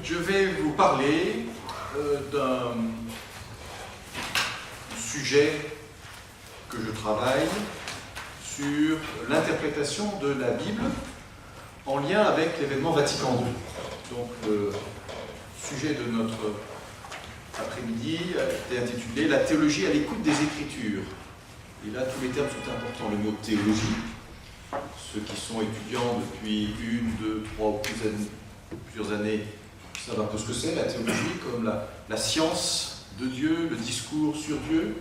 je vais vous parler d'un sujet que je travaille sur l'interprétation de la Bible en lien avec l'événement Vatican II. Donc le sujet de notre après-midi a été intitulé « La théologie à l'écoute des Écritures ». Et là, tous les termes sont importants. Le mot théologie, ceux qui sont étudiants depuis une, deux, trois ou plusieurs années savent un peu ce que c'est, la théologie, comme la science de Dieu, le discours sur Dieu.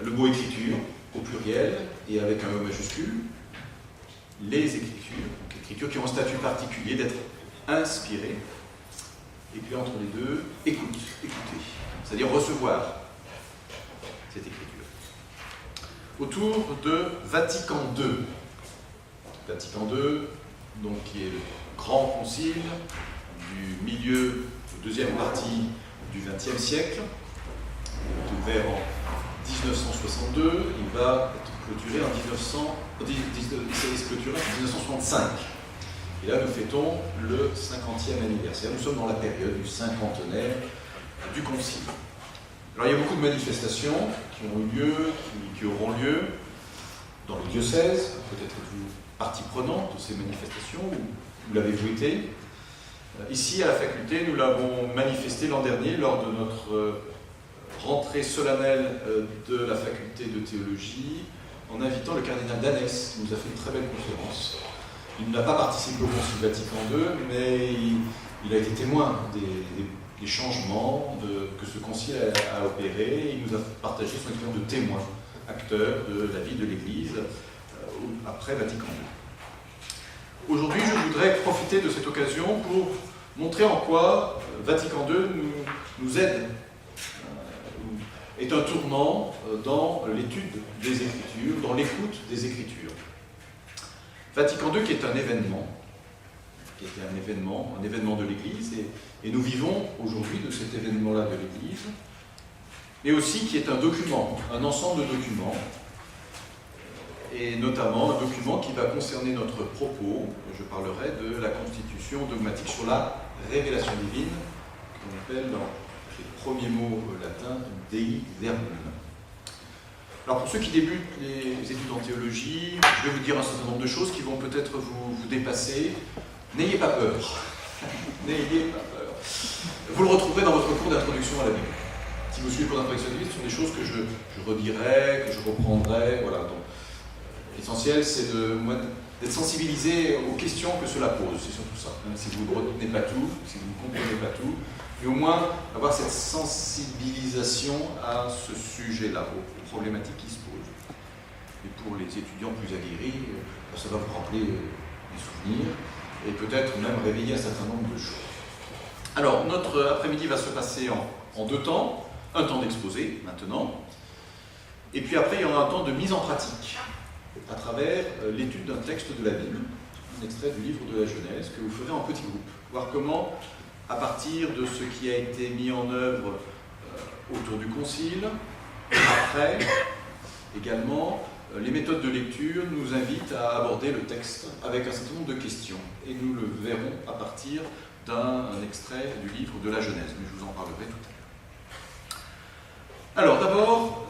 Le mot écriture, au pluriel, et avec un E majuscule. Les Écritures, donc Écritures qui ont un statut particulier d'être inspirées. Et puis entre les deux, écoutez, c'est-à-dire recevoir cette écriture. Autour de Vatican II. Vatican II, donc, qui est le grand concile du milieu, deuxième partie du XXe siècle, ouvert en 1962, il va être clôturé en 1965. Et là, nous fêtons le 50e anniversaire. Nous sommes dans la période du cinquantenaire du concile. Alors, il y a beaucoup de manifestations qui ont eu lieu, qui auront lieu dans le diocèse. Peut-être êtes-vous partie prenante de ces manifestations, ou vous l'avez-vous été. Ici, à la faculté, nous l'avons manifesté l'an dernier lors de notre rentrée solennelle de la faculté de théologie, en invitant le cardinal Danès, qui nous a fait une très belle conférence. Il n'a pas participé au Concile Vatican II, mais il a été témoin des changements que ce concile a opérés. Il nous a partagé son expérience de témoin, acteur de la vie de l'Église après Vatican II. Aujourd'hui, je voudrais profiter de cette occasion pour montrer en quoi Vatican II nous aide, est un tournant dans l'étude des Écritures, dans l'écoute des Écritures. Vatican II qui est un événement, un événement de l'Église, et nous vivons aujourd'hui de cet événement-là de l'Église, mais aussi qui est un document, un ensemble de documents, et notamment un document qui va concerner notre propos. Je parlerai de la constitution dogmatique sur la révélation divine, qu'on appelle dans les premiers mots latins Dei Verbum. Alors pour ceux qui débutent les études en théologie, je vais vous dire un certain nombre de choses qui vont peut-être vous dépasser. N'ayez pas peur. N'ayez pas peur. Vous le retrouverez dans votre cours d'introduction à la Bible. Si vous suivez le cours d'introduction à la Bible, ce sont des choses que je redirai, que je reprendrai. Voilà. Donc, l'essentiel, c'est d'être sensibilisé aux questions que cela pose. C'est surtout ça. Même si vous ne retenez pas tout, si vous ne comprenez pas tout, mais au moins avoir cette sensibilisation à ce sujet-là, aux problématiques qui se posent. Et pour les étudiants plus aguerris, ça va vous rappeler des souvenirs et peut-être même réveiller un certain nombre de choses. Alors, notre après-midi va se passer en deux temps. Un temps d'exposé, maintenant, et puis après, il y aura un temps de mise en pratique à travers l'étude d'un texte de la Bible, un extrait du livre de la Genèse, que vous ferez en petit groupe. Voir comment, à partir de ce qui a été mis en œuvre autour du concile, après, également, les méthodes de lecture nous invitent à aborder le texte avec un certain nombre de questions. Et nous le verrons à partir d'un extrait du livre de la Genèse, mais je vous en parlerai tout à l'heure. Alors, d'abord,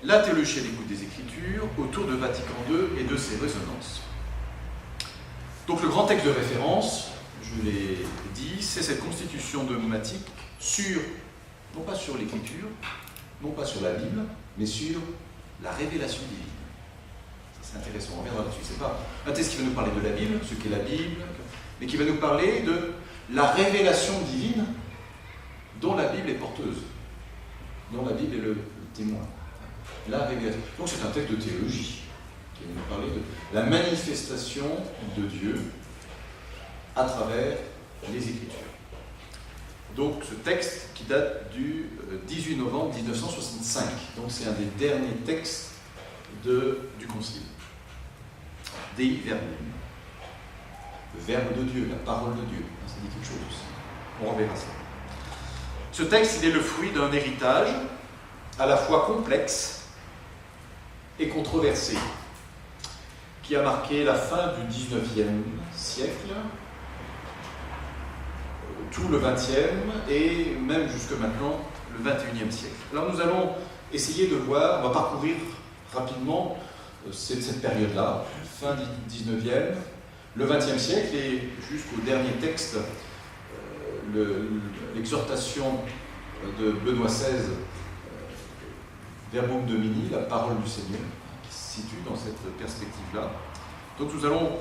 la théologie à l'écoute des Écritures autour de Vatican II et de ses résonances. Donc le grand texte de référence, je l'ai dit, c'est cette constitution dogmatique non pas sur l'Écriture, non pas sur la Bible, mais sur la révélation divine. Ça, c'est intéressant, on reviendra là-dessus. C'est pas un texte qui va nous parler de la Bible, ce qu'est la Bible, mais qui va nous parler de la révélation divine dont la Bible est porteuse, dont la Bible est le témoin. La révélation. Donc c'est un texte de théologie qui va nous parler de la manifestation de Dieu à travers les Écritures. Donc ce texte qui date du 18 novembre 1965. Donc c'est un des derniers textes du Concile. Dei Verbum. Le Verbe de Dieu, la parole de Dieu. Ça dit quelque chose aussi. On reverra ça. Ce texte, il est le fruit d'un héritage à la fois complexe et controversé, qui a marqué la fin du XIXe siècle tout le XXe et même jusque maintenant le XXIe siècle. Alors nous allons essayer de voir, on va parcourir rapidement cette période-là, fin du XIXe, le XXe siècle et jusqu'au dernier texte, l'exhortation de Benoît XVI, Verbum Domini, la parole du Seigneur, qui se situe dans cette perspective-là. Donc nous allons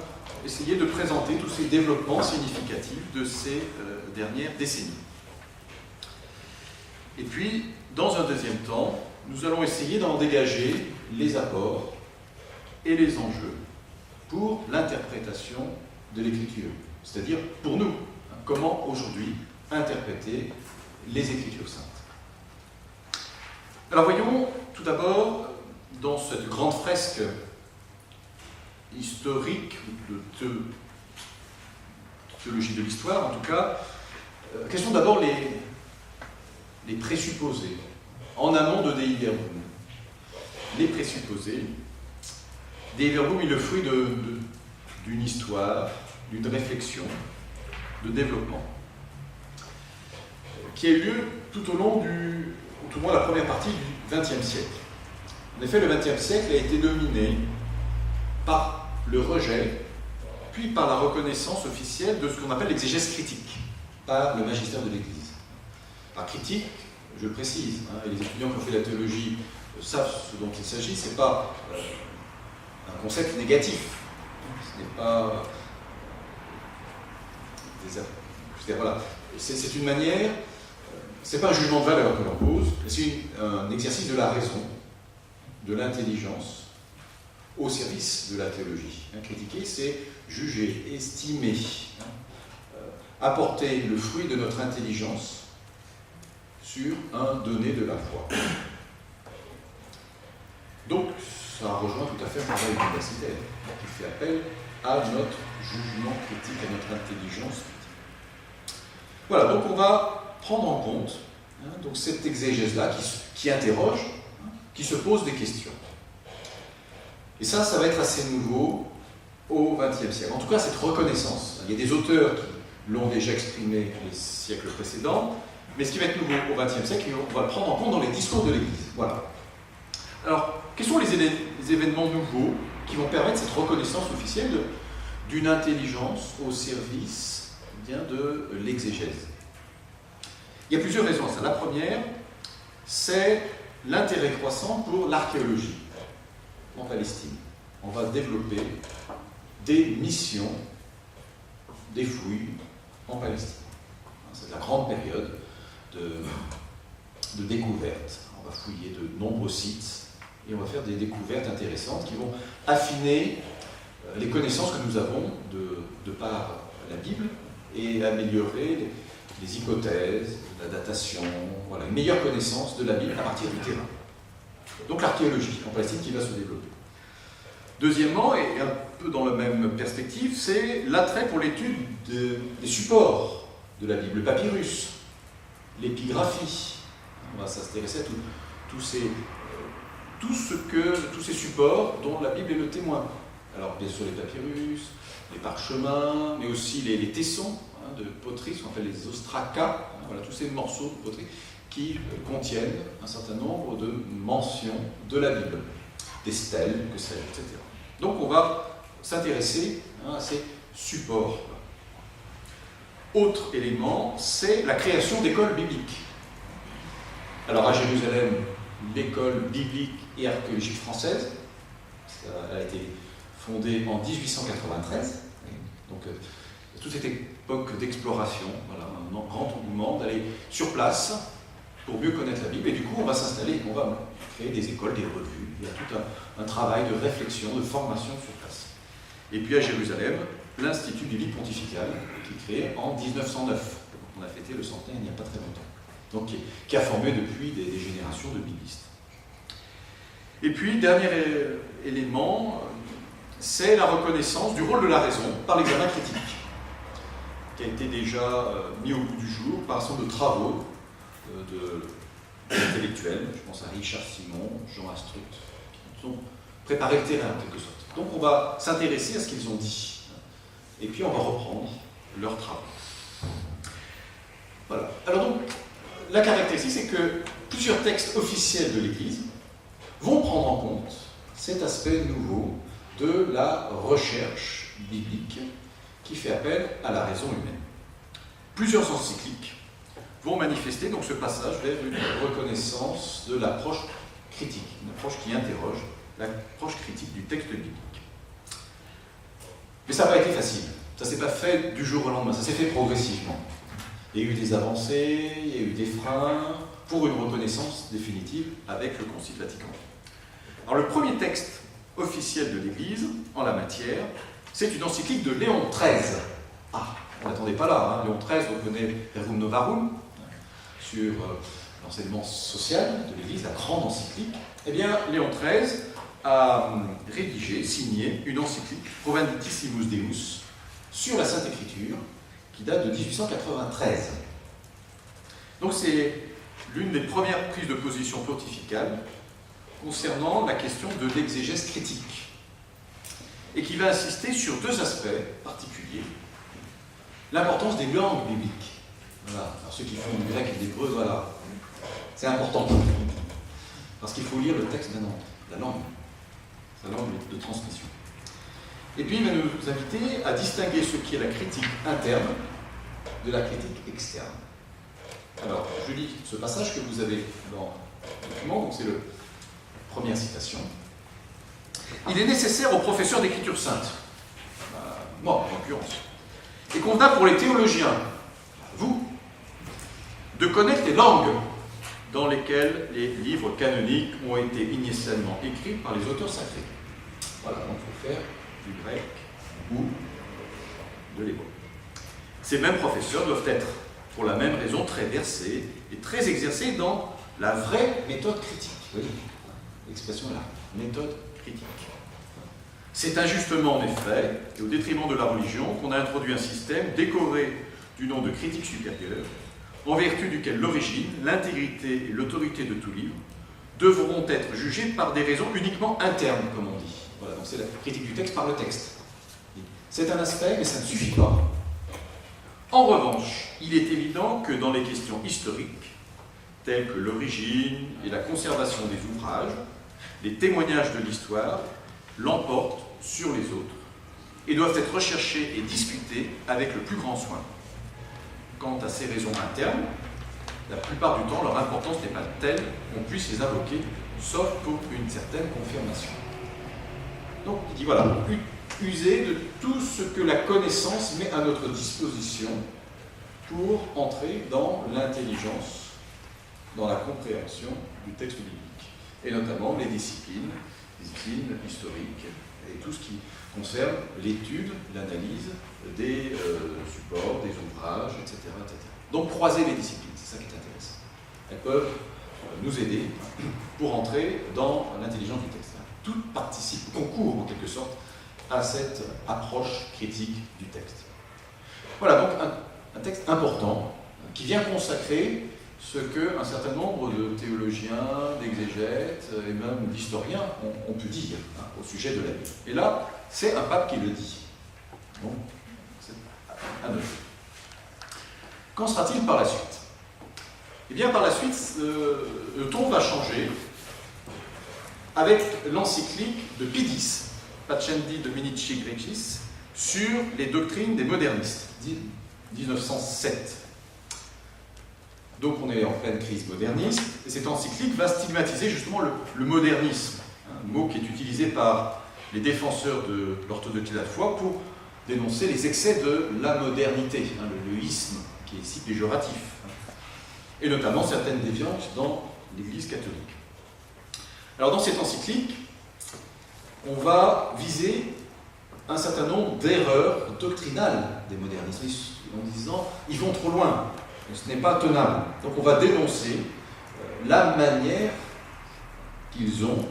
essayer de présenter tous ces développements significatifs de ces dernières décennies. Et puis, dans un deuxième temps, nous allons essayer d'en dégager les apports et les enjeux pour l'interprétation de l'Écriture, c'est-à-dire pour nous, comment aujourd'hui interpréter les Écritures saintes. Alors voyons tout d'abord dans cette grande fresque historique de théologie de l'histoire, en tout cas, quels sont d'abord les présupposés en amont de Dei Verbum. Les présupposés. Dei Verbum est le fruit d'une histoire, d'une réflexion, de développement, qui a eu lieu tout au long tout au moins la première partie du XXe siècle. En effet, le XXe siècle a été dominé par le rejet, puis par la reconnaissance officielle de ce qu'on appelle l'exégèse critique, par le magistère de l'Église. Par critique, je précise, et les étudiants qui ont fait la théologie savent ce dont il s'agit, ce n'est pas un concept négatif, ce n'est pas voilà. C'est une manière, c'est pas un jugement de valeur que l'on pose, c'est un exercice de la raison, de l'intelligence, au service de la théologie. Critiquer, c'est juger, estimer, apporter le fruit de notre intelligence sur un donné de la foi. Donc, ça rejoint tout à fait un travail universitaire qui fait appel à notre jugement critique, à notre intelligence critique. Voilà, donc on va prendre en compte donc cette exégèse-là qui interroge, qui se pose des questions. Et ça va être assez nouveau au XXe siècle. En tout cas, cette reconnaissance. Il y a des auteurs qui l'ont déjà exprimé les siècles précédents, mais ce qui va être nouveau au XXe siècle, on va le prendre en compte dans les discours de l'Église. Voilà. Alors, quels sont les événements nouveaux qui vont permettre cette reconnaissance officielle d'une intelligence au service de l'exégèse? Il y a plusieurs raisons à ça. La première, c'est l'intérêt croissant pour l'archéologie en Palestine. On va développer des missions, des fouilles en Palestine. C'est la grande période de découverte. On va fouiller de nombreux sites et on va faire des découvertes intéressantes qui vont affiner les connaissances que nous avons de par la Bible et améliorer les hypothèses, la datation, voilà, une meilleure connaissance de la Bible à partir du terrain. Donc l'archéologie en Palestine qui va se développer. Deuxièmement, et un peu dans la même perspective, c'est l'attrait pour l'étude des supports de la Bible, le papyrus, l'épigraphie. On va s'intéresser à tous ces supports dont la Bible est le témoin. Alors bien sûr les papyrus, les parchemins, mais aussi les tessons de poterie, ce qu'on appelle les ostracas, voilà, tous ces morceaux de poterie qui contiennent un certain nombre de mentions de la Bible, des stèles, que sais-je, etc. Donc on va s'intéresser à ces supports. Autre élément, c'est la création d'écoles bibliques. Alors à Jérusalem, l'école biblique et archéologique française, elle a été fondée en 1893, donc toute cette époque d'exploration, voilà, un grand engouement d'aller sur place pour mieux connaître la Bible, et du coup on va s'installer, on va créer des écoles, des revues, il y a tout un travail de réflexion, de formation sur place. Et puis à Jérusalem, l'Institut biblique pontifical, qui est créé en 1909, on a fêté le centenaire il n'y a pas très longtemps, donc qui a formé depuis des générations de biblistes. Et puis, dernier élément, c'est la reconnaissance du rôle de la raison par l'examen critique, qui a été déjà mis au bout du jour par un certain nombre de travaux d'intellectuels, je pense à Richard Simon, Jean Astruc, qui nous ont préparé le terrain en quelque sorte. Donc on va s'intéresser à ce qu'ils ont dit, et puis on va reprendre leurs travaux. Voilà. Alors donc, la caractéristique, c'est que plusieurs textes officiels de l'Église vont prendre en compte cet aspect nouveau de la recherche biblique qui fait appel à la raison humaine. Plusieurs encycliques vont manifester donc ce passage vers une reconnaissance de l'approche critique, une approche qui interroge l'approche critique du texte biblique. Mais ça n'a pas été facile, ça ne s'est pas fait du jour au lendemain, ça s'est fait progressivement. Il y a eu des avancées, il y a eu des freins pour une reconnaissance définitive avec le Concile Vatican. Alors le premier texte officiel de l'Église en la matière, c'est une encyclique de Léon XIII. Ah, on n'attendait pas là, hein. Léon XIII, on connaît Rerum Novarum, sur l'enseignement social de l'Église, la grande encyclique. Eh bien, Léon XIII a rédigé, signé une encyclique, Provenditissimus Deus, sur la Sainte Écriture, qui date de 1893. Donc c'est l'une des premières prises de position pontificale concernant la question de l'exégèse critique, et qui va insister sur deux aspects particuliers. L'importance des langues bibliques. Voilà. Alors ceux qui font du grec et de l'hébreu, voilà. C'est important. Parce qu'il faut lire le texte maintenant, la langue, sa langue de transmission. Et puis il va nous inviter à distinguer ce qui est la critique interne de la critique externe. Alors, je lis ce passage que vous avez dans le document, donc c'est la première citation. Il est nécessaire aux professeurs d'écriture sainte, moi en l'occurrence, et convenable pour les théologiens, vous, de connaître les langues dans lesquelles les livres canoniques ont été initialement écrits par les auteurs sacrés. Voilà, donc il faut faire du grec ou de l'hébreu. Ces mêmes professeurs doivent être, pour la même raison, très versés et très exercés dans la vraie méthode critique. Vous voyez, l'expression là, méthode critique. C'est injustement, en effet, et au détriment de la religion, qu'on a introduit un système décoré du nom de critique supérieure, en vertu duquel l'origine, l'intégrité et l'autorité de tout livre devront être jugées par des raisons uniquement internes, comme on dit. Voilà, donc c'est la critique du texte par le texte. C'est un aspect, mais ça ne suffit pas. En revanche, il est évident que dans les questions historiques, telles que l'origine et la conservation des ouvrages, les témoignages de l'histoire l'emportent sur les autres et doivent être recherchés et discutés avec le plus grand soin. Quant à ces raisons internes, la plupart du temps, leur importance n'est pas telle qu'on puisse les invoquer, sauf pour une certaine confirmation. Donc, il dit voilà, user de tout ce que la connaissance met à notre disposition pour entrer dans l'intelligence, dans la compréhension du texte biblique, et notamment les disciplines historiques, et tout ce qui concerne l'étude, l'analyse des supports, des ouvrages, etc., etc. Donc croiser les disciplines, c'est ça qui est intéressant. Elles peuvent nous aider pour entrer dans l'intelligence du texte. Tout participe, concourt en quelque sorte à cette approche critique du texte. Voilà donc un texte important qui vient consacrer ce qu'un certain nombre de théologiens, d'exégètes et même d'historiens ont pu dire au sujet de la Bible. Et là, c'est un pape qui le dit. Donc, c'est à noter. Qu'en sera-t-il par la suite? Eh bien, par la suite, le ton va changer avec l'encyclique de Pie X, Pacendi Dominici Grecis, sur les doctrines des modernistes, 1907. Donc on est en pleine crise moderniste, et cette encyclique va stigmatiser justement le modernisme, un mot qui est utilisé par les défenseurs de l'orthodoxie de la foi pour dénoncer les excès de la modernité, le isme, qui est si péjoratif, et notamment certaines déviances dans l'Église catholique. Alors dans cette encyclique, on va viser un certain nombre d'erreurs doctrinales des modernistes, en disant « ils vont trop loin ». Ce n'est pas tenable. Donc on va dénoncer la manière qu'ils ont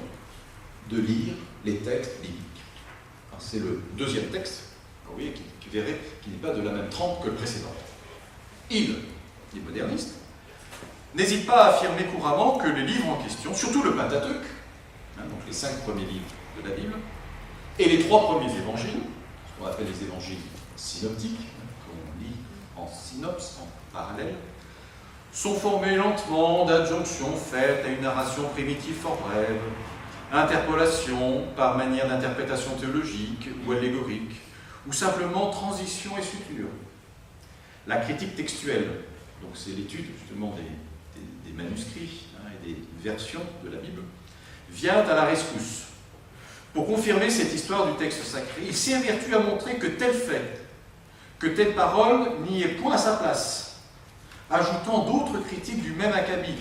de lire les textes bibliques. C'est le deuxième texte, vous voyez, qui verrait qu'il n'est pas de la même trempe que le précédent. Ils, les modernistes, n'hésitent pas à affirmer couramment que les livres en question, surtout le Pentateuque, donc les 5 premiers livres de la Bible, et les 3 premiers évangiles, ce qu'on appelle les évangiles synoptiques, qu'on lit en synopse, en parallèle, sont formés lentement d'adjonctions faites à une narration primitive fort brève, interpolation par manière d'interprétation théologique ou allégorique, ou simplement transition et suture. La critique textuelle, donc c'est l'étude justement des manuscrits et des versions de la Bible, vient à la rescousse. Pour confirmer cette histoire du texte sacré, il s'évertue à montrer que tel fait, que telle parole n'y est point à sa place, ajoutant d'autres critiques du même acabit.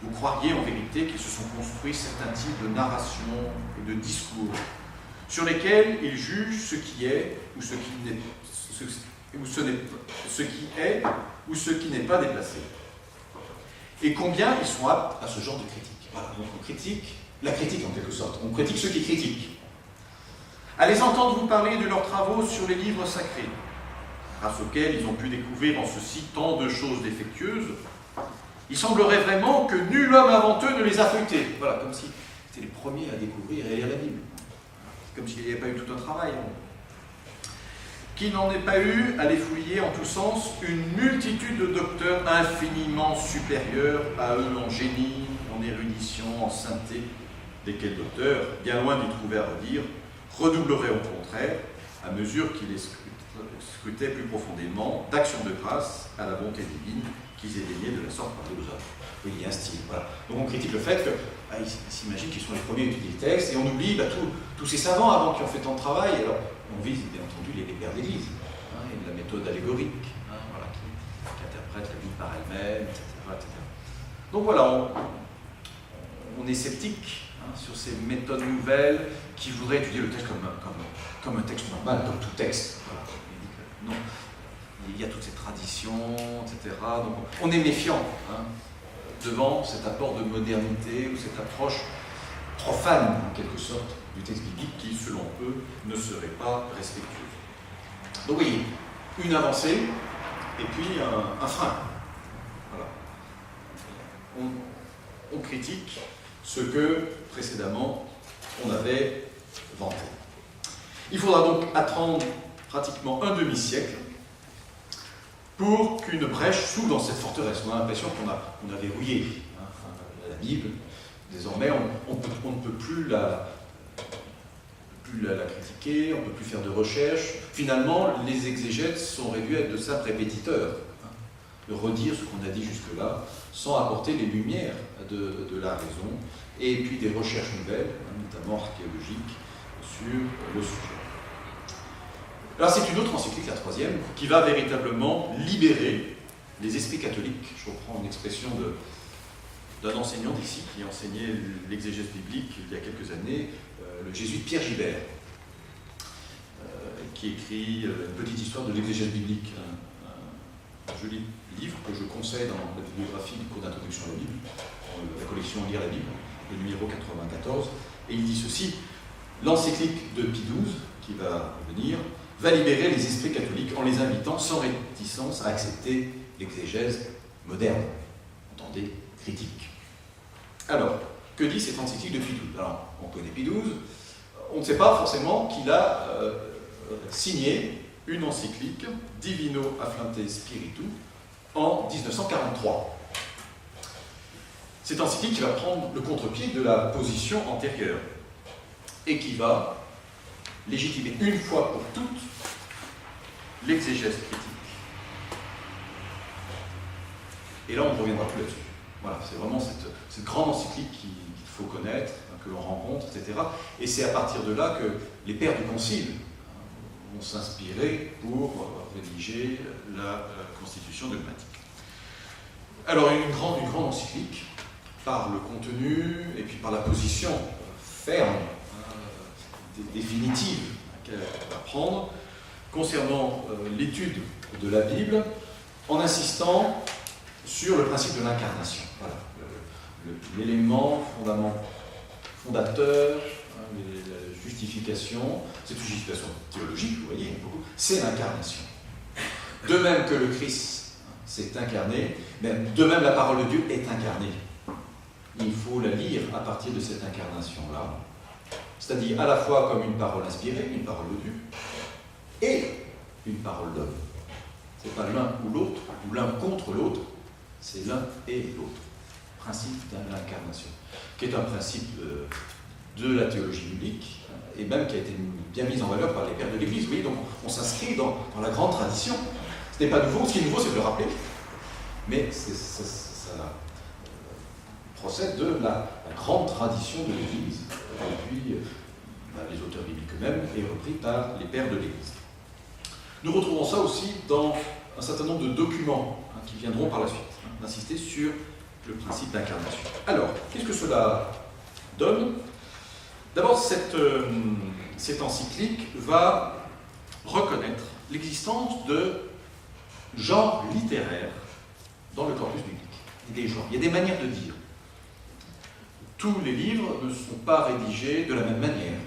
Vous croiriez en vérité qu'ils se sont construits certains types de narration et de discours, sur lesquels ils jugent ce qui est ou ce qui n'est ce qui n'est pas déplacé. Et combien ils sont aptes à ce genre de critique. Voilà, donc on critique la critique en quelque sorte, on critique ceux qui critiquent. À les entendre vous parler de leurs travaux sur les livres sacrés, grâce auxquels ils ont pu découvrir en ceci tant de choses défectueuses, il semblerait vraiment que nul homme avant eux ne les a feuilletés. Voilà, comme si c'était les premiers à découvrir et à lire la Bible. Comme s'il n'y avait pas eu tout un travail. Qui n'en ait pas eu à les fouiller en tous sens une multitude de docteurs infiniment supérieurs à eux en génie, en érudition, en sainteté, desquels docteurs, bien loin d'y trouver à redire, redoubleraient au contraire, à mesure qu'ils les scrutaient plus profondément, d'actions de grâce à la bonté divine qu'ils aient daigné de la sorte parler aux hommes. Oui, il y a un style, voilà. Donc on critique le fait qu'ils s'imaginent qu'ils sont les premiers à étudier le texte, et on oublie tous ces savants avant qui ont fait tant de travail. Alors, on vise bien entendu les pères d'Église, et la méthode allégorique, voilà, qui interprète la Bible par elle-même, etc., etc. Donc voilà, on est sceptique sur ces méthodes nouvelles qui voudraient étudier le texte comme un texte normal, comme tout texte. Voilà. Non, il y a toutes ces traditions, etc. Donc on est méfiant devant cet apport de modernité ou cette approche profane, en quelque sorte, du texte biblique qui, selon eux, ne serait pas respectueuse. Donc oui, une avancée et puis un frein. Voilà. On critique ce que, précédemment, on avait vanté. Il faudra donc attendre pratiquement un demi-siècle pour qu'une brèche s'ouvre dans cette forteresse. On a l'impression qu'on a verrouillé la Bible. Désormais, on ne peut plus la critiquer, on ne peut plus faire de recherche. Finalement, les exégètes sont réduits à être de simples répétiteurs, de redire ce qu'on a dit jusque-là, sans apporter les lumières de la raison, et puis des recherches nouvelles, notamment archéologiques, sur le sujet. Alors c'est une autre encyclique, la troisième, qui va véritablement libérer les esprits catholiques. Je reprends une expression d'un enseignant d'ici qui enseignait l'exégèse biblique il y a quelques années, le jésuite Pierre Gibert, qui écrit une petite histoire de l'exégèse biblique, un joli livre que je conseille dans la bibliographie du cours d'introduction à la Bible, la collection Lire la Bible, le numéro 94, et il dit ceci: l'encyclique de Pie XII, qui va venir, va libérer les esprits catholiques en les invitant sans réticence à accepter l'exégèse moderne, entendez, critique. Alors, que dit cette encyclique de Pie XII? Alors, on connaît Pie XII, on ne sait pas forcément qu'il a signé une encyclique, Divino Afflante Spiritu, en 1943. Cette encyclique qui va prendre le contre-pied de la position antérieure et qui va légitimer une fois pour toutes l'exégèse critique. Et là, on ne reviendra plus là-dessus. Voilà, c'est vraiment cette grande encyclique qu'il faut connaître, que l'on rencontre, etc. Et c'est à partir de là que les pères du Concile vont s'inspirer pour rédiger la constitution dogmatique. Alors, une grande encyclique, par le contenu et puis par la position ferme, définitive qu'elle va prendre, concernant l'étude de la Bible, en insistant sur le principe de l'incarnation. Voilà, l'élément fondateur, la justification, c'est une justification théologique, vous voyez, c'est l'incarnation. De même que le Christ s'est incarné, mais de même la parole de Dieu est incarnée. Il faut la lire à partir de cette incarnation-là, c'est-à-dire à la fois comme une parole inspirée, une parole de Dieu, et une parole d'homme. Ce n'est pas l'un ou l'autre, ou l'un contre l'autre, C'est l'un et l'autre. Principe de l'incarnation, qui est un principe de la théologie biblique, et même qui a été bien mis en valeur par les pères de l'Église. Oui, donc on s'inscrit dans la grande tradition. Ce n'est pas nouveau, ce qui est nouveau, c'est de le rappeler, mais ça procède de la grande tradition de l'Église, et puis les auteurs bibliques eux-mêmes, et repris par les pères de l'Église. Nous retrouvons ça aussi dans un certain nombre de documents qui viendront par la suite, d'insister sur le principe d'incarnation. Alors, qu'est-ce que cela donne? D'abord, cette encyclique va reconnaître l'existence de genres littéraires dans le corpus biblique. Il y a des genres, il y a des manières de dire. Tous les livres ne sont pas rédigés de la même manière.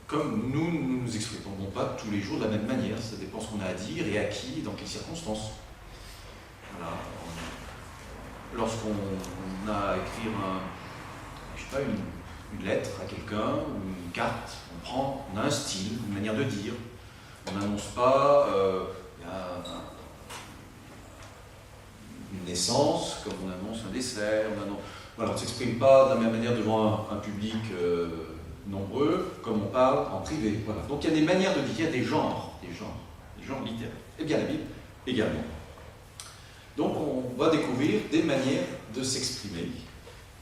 Comme nous ne nous exprimons pas tous les jours de la même manière, ça dépend ce qu'on a à dire et à qui, et dans quelles circonstances. Voilà. Lorsqu'on a à écrire une lettre à quelqu'un, ou une carte, on a un style, une manière de dire. On n'annonce pas une naissance comme on annonce un décès. Voilà, on ne s'exprime pas de la même manière devant un public nombreux comme on parle en privé. Voilà. Donc il y a des manières de dire, il y a des genres littéraires. Et bien la Bible également. Donc on va découvrir des manières de s'exprimer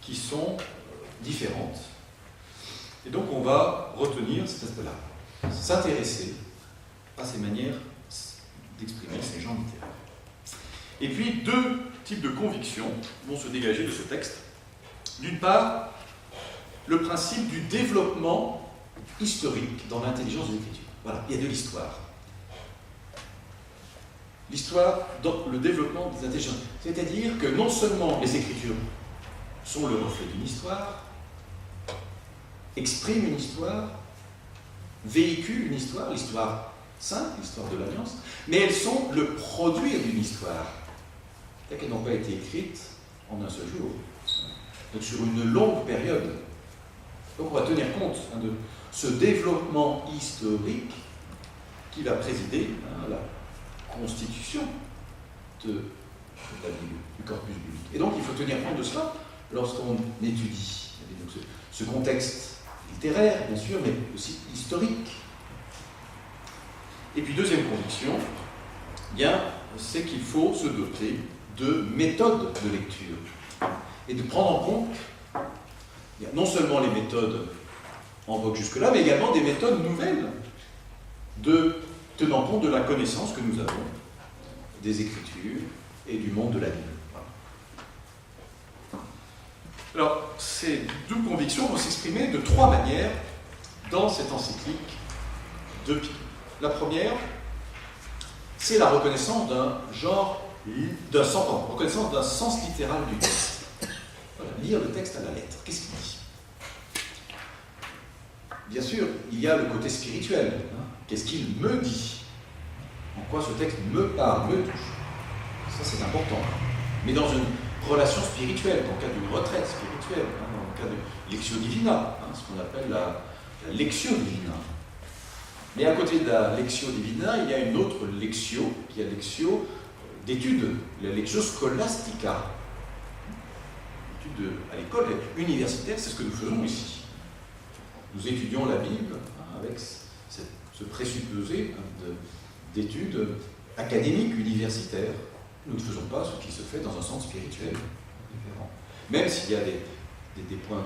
qui sont différentes. Et donc on va retenir cet aspect-là, s'intéresser à ces manières d'exprimer ces genres littéraires. Et puis deux types de convictions vont se dégager de ce texte. D'une part, le principe du développement historique dans l'intelligence de l'écriture. Voilà, il y a de l'histoire. L'histoire dans le développement des intelligences. C'est-à-dire que non seulement les Écritures sont le reflet d'une histoire, expriment une histoire, véhiculent une histoire, l'histoire sainte, l'histoire de l'Alliance, mais elles sont le produit d'une histoire. C'est-à-dire qu'elles n'ont pas été écrites en un seul jour, donc sur une longue période. Donc on va tenir compte de ce développement historique qui va présider à la constitution de la Bible, du corpus biblique. Et donc il faut tenir compte de cela lorsqu'on étudie donc ce contexte littéraire, bien sûr, mais aussi historique. Et puis deuxième conviction, c'est qu'il faut se doter de méthodes de lecture et de prendre en compte non seulement les méthodes en vogue jusque-là, mais également des méthodes nouvelles tenant compte de la connaissance que nous avons des Écritures et du monde de la Bible. Voilà. Alors, ces deux convictions vont s'exprimer de trois manières dans cette encyclique de Pie. La première, c'est la reconnaissance reconnaissance d'un sens littéral du texte. Voilà, lire le texte à la lettre. Qu'est-ce qu'il dit? Bien sûr, il y a le côté spirituel. Qu'est-ce qu'il me dit? En quoi ce texte me parle, me touche? Ça, c'est important. Mais dans une relation spirituelle, dans le cadre d'une retraite spirituelle, dans le cadre de lectio divina, ce qu'on appelle la lectio divina. Mais à côté de la lectio divina, il y a une autre lectio, qui est la lectio d'études, la lectio scholastica. L'étude à l'école universitaire, c'est ce que nous faisons ici. Nous étudions la Bible avec ce présupposé d'études académiques, universitaires. Nous ne faisons pas ce qui se fait dans un sens spirituel différent. Même s'il y a des points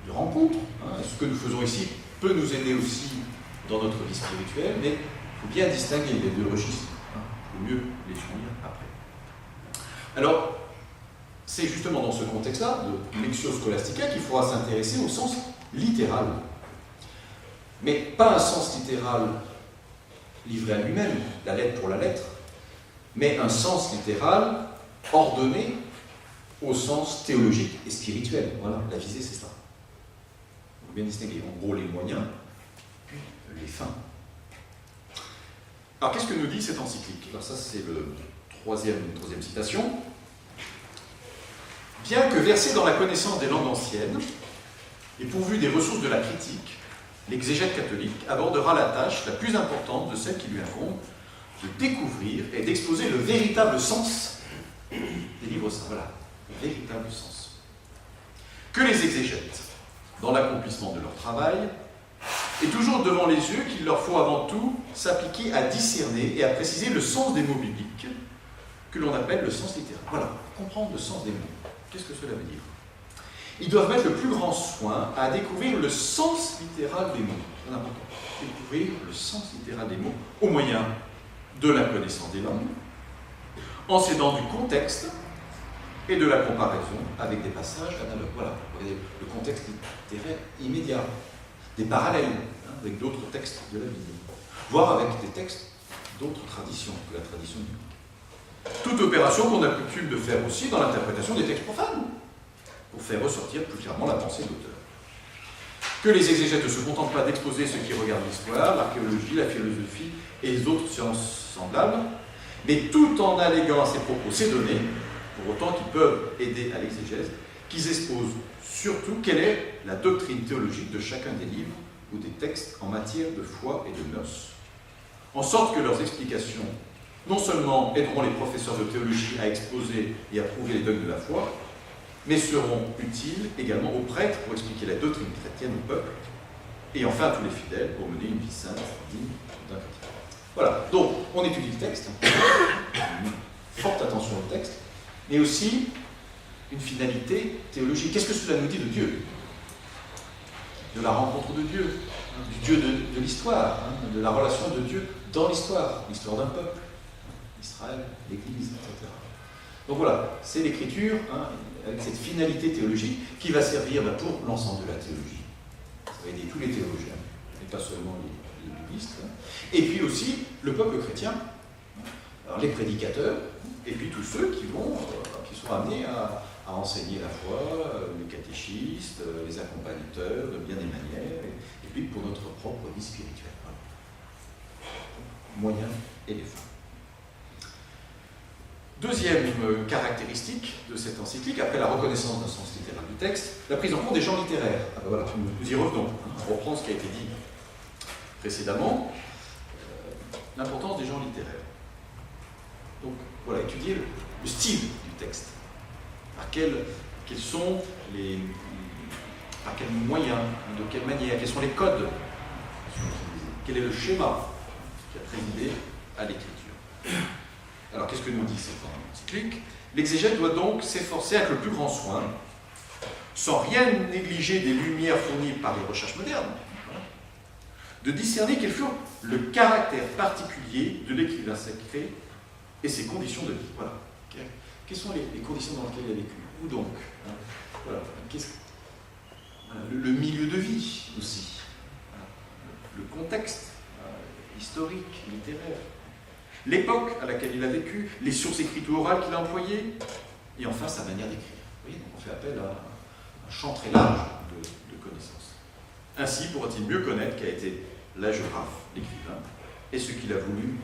de rencontre, ce que nous faisons ici peut nous aider aussi dans notre vie spirituelle, mais il faut bien distinguer les deux registres. Il vaut mieux les unir après. Alors, c'est justement dans ce contexte-là, de lectio scholastica, qu'il faudra s'intéresser au sens littéral. Mais pas un sens littéral livré à lui-même, la lettre pour la lettre, mais un sens littéral ordonné au sens théologique et spirituel. Voilà, la visée, c'est ça. Il faut bien distinguer, en gros, les moyens, puis les fins. Alors, qu'est-ce que nous dit cette encyclique? Alors ça, c'est le troisième citation. Bien que versé dans la connaissance des langues anciennes et pourvu des ressources de la critique, l'exégète catholique abordera la tâche la plus importante de celle qui lui incombe de découvrir et d'exposer le véritable sens des livres saints. Voilà, le véritable sens. Que les exégètes, dans l'accomplissement de leur travail, aient toujours devant les yeux qu'il leur faut avant tout s'appliquer à discerner et à préciser le sens des mots bibliques, que l'on appelle le sens littéral. Voilà, comprendre le sens des mots. Qu'est-ce que cela veut dire? Ils doivent mettre le plus grand soin à découvrir le sens littéral des mots. C'est important. Découvrir le sens littéral des mots au moyen de la connaissance des langues, en s'aidant du contexte et de la comparaison avec des passages analogues. Voilà, vous voyez, le contexte littéraire immédiat, des parallèles avec d'autres textes de la Bible, voire avec des textes d'autres traditions que la tradition biblique. Toute opération qu'on a coutume de faire aussi dans l'interprétation des textes profanes, pour faire ressortir plus clairement la pensée de l'auteur. Que les exégètes ne se contentent pas d'exposer ce qui regarde l'histoire, l'archéologie, la philosophie et les autres sciences semblables, mais tout en alléguant à ses propos ces données, pour autant qu'ils peuvent aider à l'exégèse, qu'ils exposent surtout quelle est la doctrine théologique de chacun des livres ou des textes en matière de foi et de noces, en sorte que leurs explications non seulement aideront les professeurs de théologie à exposer et à prouver les dogmes de la foi, mais seront utiles également aux prêtres pour expliquer la doctrine chrétienne au peuple, et enfin à tous les fidèles pour mener une vie sainte, digne d'un chrétien. Voilà, donc on étudie le texte, forte attention au texte, mais aussi une finalité théologique. Qu'est-ce que cela nous dit de Dieu? De la rencontre de Dieu, du Dieu de l'histoire, de la relation de Dieu dans l'histoire d'un peuple, Israël, l'Église, etc. Donc voilà, c'est l'écriture, avec cette finalité théologique qui va servir pour l'ensemble de la théologie. Ça va aider tous les théologiens, et pas seulement les biblistes. Et puis aussi le peuple chrétien, alors les prédicateurs, et puis tous ceux qui sont amenés à enseigner la foi, les catéchistes, les accompagnateurs de bien des manières, et puis pour notre propre vie spirituelle. Voilà. Moyens et les fins. Deuxième caractéristique de cette encyclique, après la reconnaissance d'un sens littéral du texte, la prise en compte des genres littéraires. Voilà, nous y revenons. On reprend ce qui a été dit précédemment, l'importance des genres littéraires. Donc voilà, étudier le style du texte. Par quels sont par quels moyens, de quelle manière, quels sont les codes, quel est le schéma qui a présidé à l'écriture. Alors, qu'est-ce que nous dit cette encyclique? L'exégète doit donc s'efforcer avec le plus grand soin, sans rien négliger des lumières fournies par les recherches modernes, de discerner quel fut le caractère particulier de l'écrivain sacré et ses conditions de vie. Voilà. Quelles sont les conditions dans lesquelles il a vécu? Où donc? Voilà. Le milieu de vie aussi. Le contexte historique, littéraire. L'époque à laquelle il a vécu, les sources écrites ou orales qu'il a employées, et enfin sa manière d'écrire. Vous voyez, donc on fait appel à un champ très large de connaissances. Ainsi pourra-t-il mieux connaître qu'a été la géographe, l'écrivain, et ce qu'il a voulu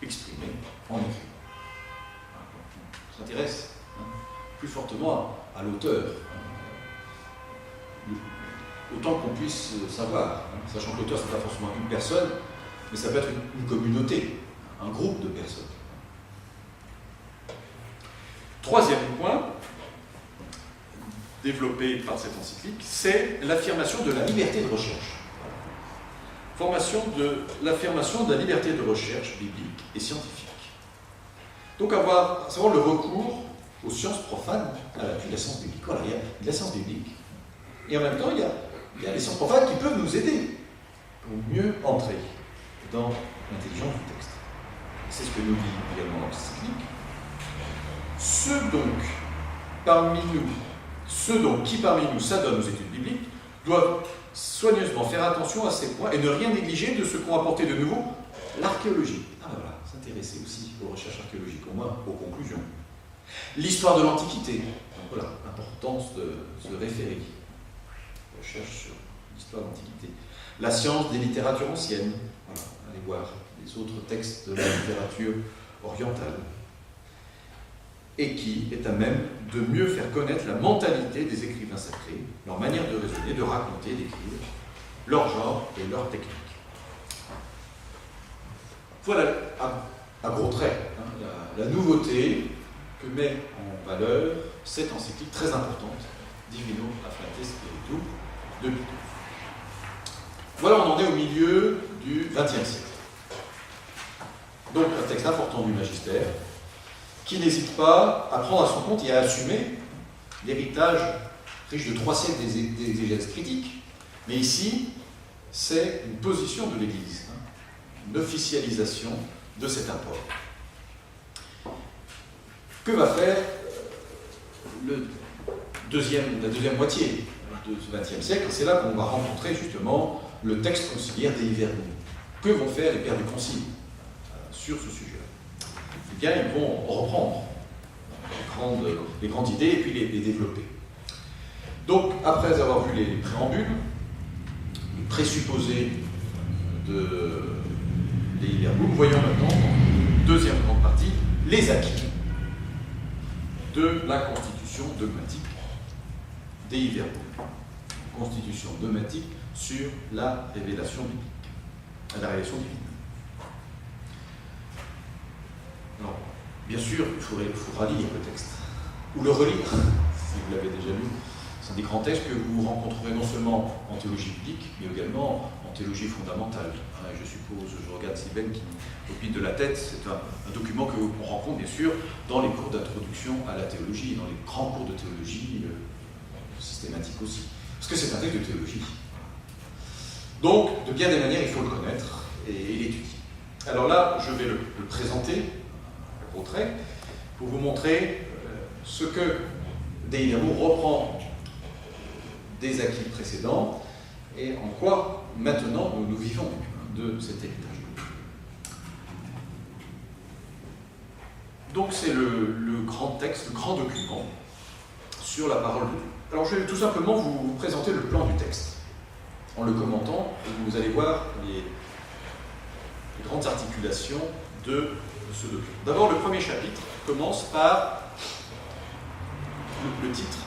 exprimer en écrivant. On s'intéresse plus fortement à l'auteur, autant qu'on puisse savoir, sachant que l'auteur, ce n'est pas forcément une personne, mais ça peut être une communauté, un groupe de personnes. Troisième point, développé par cette encyclique, c'est l'affirmation de la liberté de recherche. L'affirmation de la liberté de recherche biblique et scientifique. Donc savoir le recours aux sciences profanes à l'appui de la science biblique. Voilà, il y a de la science biblique, et en même temps, il y a les sciences profanes qui peuvent nous aider pour mieux entrer dans l'intelligence du texte. C'est ce que nous dit également l'encyclique. Ceux qui parmi nous s'adonnent aux études bibliques doivent soigneusement faire attention à ces points et ne rien négliger de ce qu'ont apporté de nouveau l'archéologie. Voilà, s'intéresser aussi aux recherches archéologiques, au moins aux conclusions. L'histoire de l'Antiquité, donc voilà, l'importance de se référer. Recherche sur l'histoire de l'Antiquité. La science des littératures anciennes, voilà, allez voir les autres textes de la littérature orientale, et qui est à même de mieux faire connaître la mentalité des écrivains sacrés, leur manière de raisonner, de raconter, d'écrire, leur genre et leur technique. Voilà, à gros traits, la nouveauté que met en valeur cette encyclique très importante, Divino Afflates Spiritu, de Pie XII. Voilà, on en est au milieu du XXe siècle. Donc un texte important du magistère, qui n'hésite pas à prendre à son compte et à assumer l'héritage riche de 3 siècles d'exégèse critique, mais ici, c'est une position de l'Église, une officialisation de cet apport. Que va faire la deuxième moitié de ce XXe siècle? C'est là qu'on va rencontrer justement le texte conciliaire Dei Verbum. Que vont faire les pères du Concile sur ce sujet-là? Eh bien, ils vont reprendre les grandes idées et puis les développer. Donc, après avoir vu les préambules, les présupposés de Dei Verbum, voyons maintenant, dans la deuxième grande partie, les acquis de la constitution dogmatique Dei Verbum. Constitution dogmatique sur la révélation biblique, la révélation divine. Alors, bien sûr, il faudra lire le texte, ou le relire, si vous l'avez déjà lu. Ce sont des grands textes que vous rencontrerez non seulement en théologie biblique, mais également en théologie fondamentale. Je suppose, je regarde Sylvain qui opine de la tête, c'est un document qu'on rencontre bien sûr dans les cours d'introduction à la théologie, dans les grands cours de théologie systématiques aussi. Parce que c'est un texte de théologie. Donc, de bien des manières, il faut le connaître et l'étudier. Alors là, je vais le présenter à gros traits pour vous montrer ce que Dei Verbum reprend des acquis précédents et en quoi maintenant nous vivons de cet héritage. Donc c'est le grand texte, le grand document sur la parole de Dieu. Alors je vais tout simplement vous présenter le plan du texte en le commentant et vous allez voir les grandes articulations de ce document. D'abord le premier chapitre commence par le titre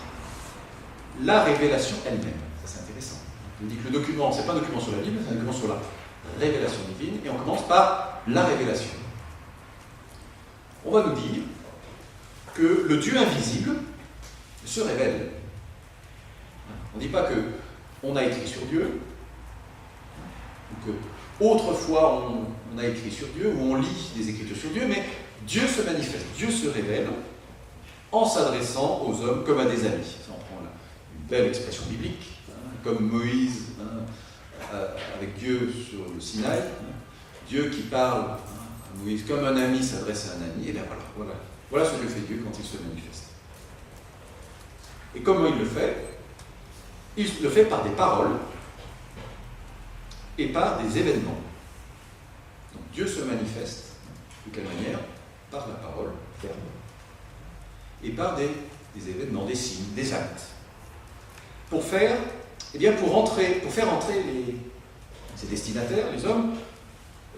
« La révélation elle-même ». Ça c'est intéressant. On dit que le document, c'est pas un document sur la Bible, c'est un document sur la révélation divine, et on commence par la révélation. On va nous dire que le Dieu invisible se révèle. On ne dit pas qu'on a écrit sur Dieu, ou que autrefois on a écrit sur Dieu, ou on lit des écritures sur Dieu, mais Dieu se manifeste, Dieu se révèle en s'adressant aux hommes comme à des amis. Ça, on prend là une belle expression biblique, comme Moïse avec Dieu sur le Sinaï, Dieu qui parle à Moïse comme un ami s'adresse à un ami, et bien voilà ce que fait Dieu quand il se manifeste. Et comment il le fait? Il le fait par des paroles et par des événements. Donc Dieu se manifeste, de quelle manière? Par la parole ferme et par des événements, des signes, des actes. Pour faire entrer ses destinataires, les hommes,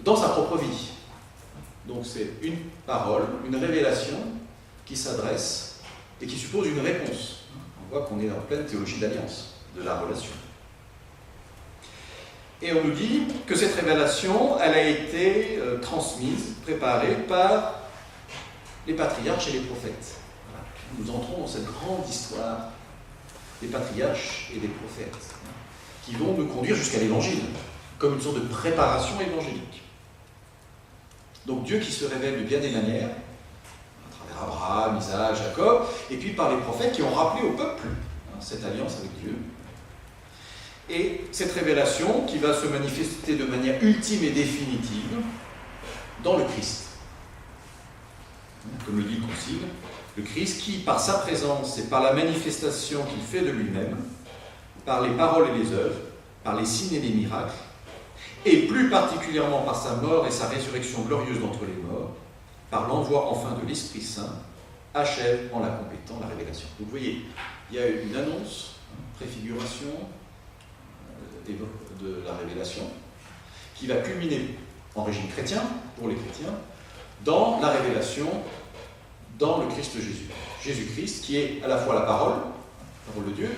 dans sa propre vie. Donc c'est une parole, une révélation qui s'adresse et qui suppose une réponse. On voit qu'on est en pleine théologie d'alliance, de la relation. Et on nous dit que cette révélation, elle a été transmise, préparée par les patriarches et les prophètes. Voilà. Nous entrons dans cette grande histoire des patriarches et des prophètes, qui vont nous conduire jusqu'à l'évangile, comme une sorte de préparation évangélique. Donc Dieu qui se révèle de bien des manières, à travers Abraham, Isaac, Jacob, et puis par les prophètes qui ont rappelé au peuple cette alliance avec Dieu. Et cette révélation qui va se manifester de manière ultime et définitive dans le Christ. Comme le dit le Concile, le Christ qui, par sa présence et par la manifestation qu'il fait de lui-même, par les paroles et les œuvres, par les signes et les miracles, et plus particulièrement par sa mort et sa résurrection glorieuse d'entre les morts, par l'envoi enfin de l'Esprit Saint, achève en la complétant la révélation. Donc vous voyez, il y a une annonce, préfiguration de la révélation, qui va culminer en régime chrétien, pour les chrétiens, dans la révélation dans le Christ Jésus. Jésus-Christ qui est à la fois la parole de Dieu,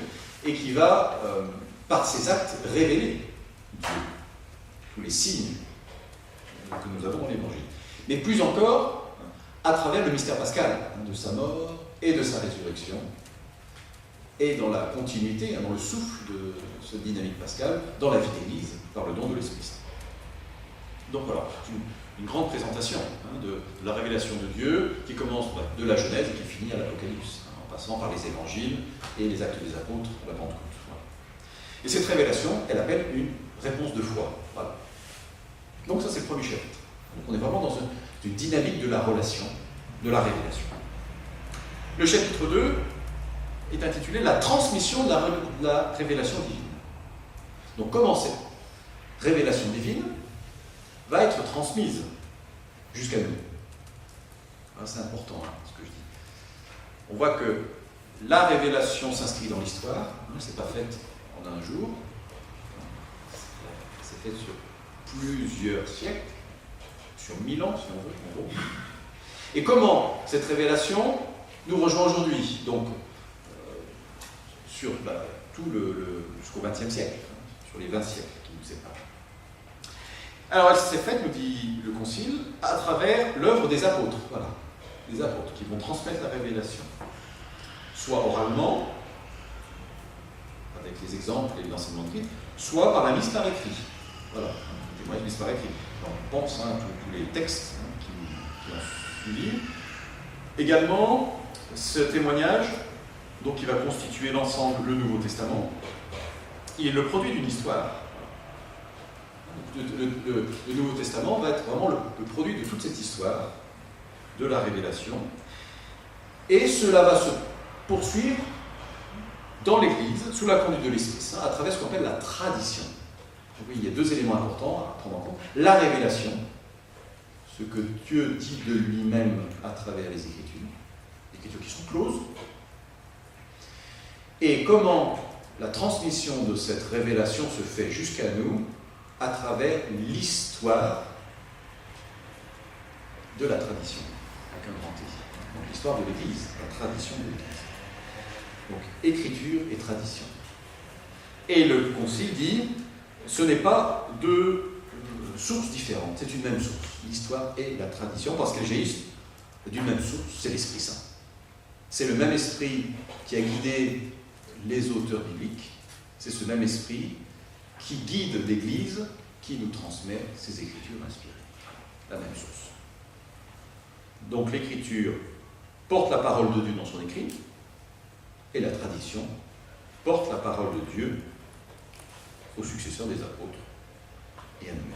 et qui va, par ses actes, révéler Dieu. Tous les signes que nous avons dans l'Évangile. mais plus encore à travers le mystère pascal, de sa mort et de sa résurrection, et dans la continuité, dans le souffle de cette dynamique pascale, dans la vie d'Église, par le don de l'Esprit Saint. Donc voilà, une grande présentation de la révélation de Dieu, qui commence de la Genèse et qui finit à l'Apocalypse, en passant par les évangiles et les actes des apôtres, la Pentecôte. Voilà. Et cette révélation, elle appelle une réponse de foi. Voilà. Donc ça, c'est le premier chapitre. Donc on est vraiment dans une dynamique de la relation, de la révélation. Le chapitre 2 est intitulé « La transmission de la révélation divine ». Donc comment cette révélation divine va être transmise jusqu'à nous. C'est important, ce que je dis. On voit que la révélation s'inscrit dans l'histoire, c'est pas fait en un jour, c'est fait sur plusieurs siècles, sur 1000 ans, si on veut, en gros. Et comment cette révélation nous rejoint aujourd'hui, donc sur tout jusqu'au XXe siècle, sur les 20 siècles qui nous séparent. Alors elle s'est faite, nous dit le Concile, à travers l'œuvre des apôtres, voilà, des apôtres qui vont transmettre la révélation, soit oralement, avec les exemples et l'enseignement de Christ, soit par la mise par écrit. Voilà, le témoignage mise par écrit. On pense à tous les textes qui ont suivi. Également, ce témoignage, donc qui va constituer l'ensemble, le Nouveau Testament, il est le produit d'une histoire. Le Nouveau Testament va être vraiment le produit de toute cette histoire de la révélation. Et cela va se poursuivre dans l'Église, sous la conduite de l'Esprit Saint, à travers ce qu'on appelle la tradition. Donc, oui, il y a deux éléments importants à prendre en compte. La révélation, ce que Dieu dit de lui-même à travers les Écritures qui sont closes, et comment la transmission de cette révélation se fait jusqu'à nous à travers l'histoire de la tradition, avec un grand T. Donc l'histoire de l'Église, la tradition de l'Église. Donc écriture et tradition. Et le Concile dit, ce n'est pas deux sources différentes, c'est une même source, l'histoire et la tradition, parce qu'elles jaillissent d'une même source, c'est l'Esprit Saint. C'est le même esprit qui a guidé les auteurs bibliques, c'est ce même esprit qui guide l'Église, qui nous transmet ces Écritures inspirées. La même source. Donc l'Écriture porte la parole de Dieu dans son écrit, et la tradition porte la parole de Dieu aux successeurs des apôtres et à nous-mêmes.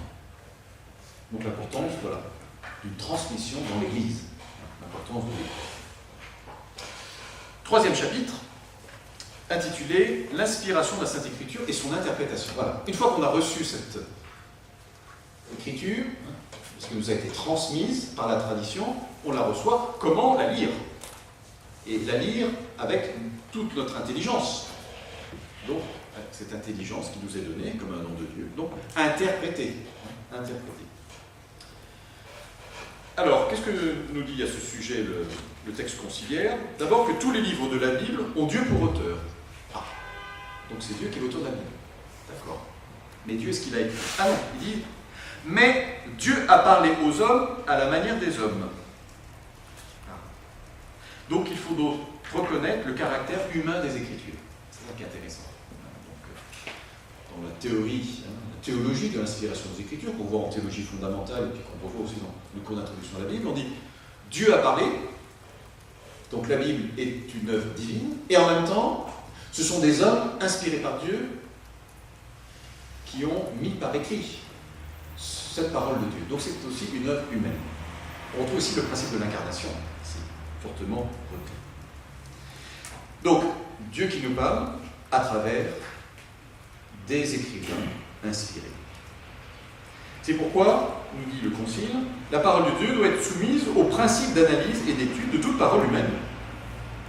Donc l'importance, voilà, d'une transmission dans l'Église. L'importance de l'Église. Troisième chapitre, intitulé « L'inspiration de la Sainte Écriture et son interprétation ». Voilà. Une fois qu'on a reçu cette Écriture, parce qu'elle nous a été transmise par la tradition, on la reçoit, comment la lire? Et la lire avec toute notre intelligence. Donc, cette intelligence qui nous est donnée comme un don de Dieu. Donc, interpréter. Interpréter. Alors, qu'est-ce que nous dit à ce sujet le texte conciliaire? D'abord que tous les livres de la Bible ont Dieu pour auteur. Ah, donc c'est Dieu qui est l'auteur de la Bible. D'accord. Mais Dieu, est-ce qu'il a écrit? Ah non, il dit, mais Dieu a parlé aux hommes à la manière des hommes. Ah. Donc il faut donc reconnaître le caractère humain des Écritures. C'est ça qui est intéressant. Donc, dans la théorie, la théologie de l'inspiration des Écritures, qu'on voit en théologie fondamentale et puis qu'on revoit aussi dans le cours d'introduction à la Bible, on dit Dieu a parlé, donc la Bible est une œuvre divine, et en même temps, ce sont des hommes inspirés par Dieu qui ont mis par écrit cette parole de Dieu. Donc c'est aussi une œuvre humaine. On retrouve aussi le principe de l'incarnation, c'est fortement repris. Donc, Dieu qui nous parle à travers des écrivains inspirés. C'est pourquoi, nous dit le Concile, la parole de Dieu doit être soumise au principe d'analyse et d'étude de toute parole humaine.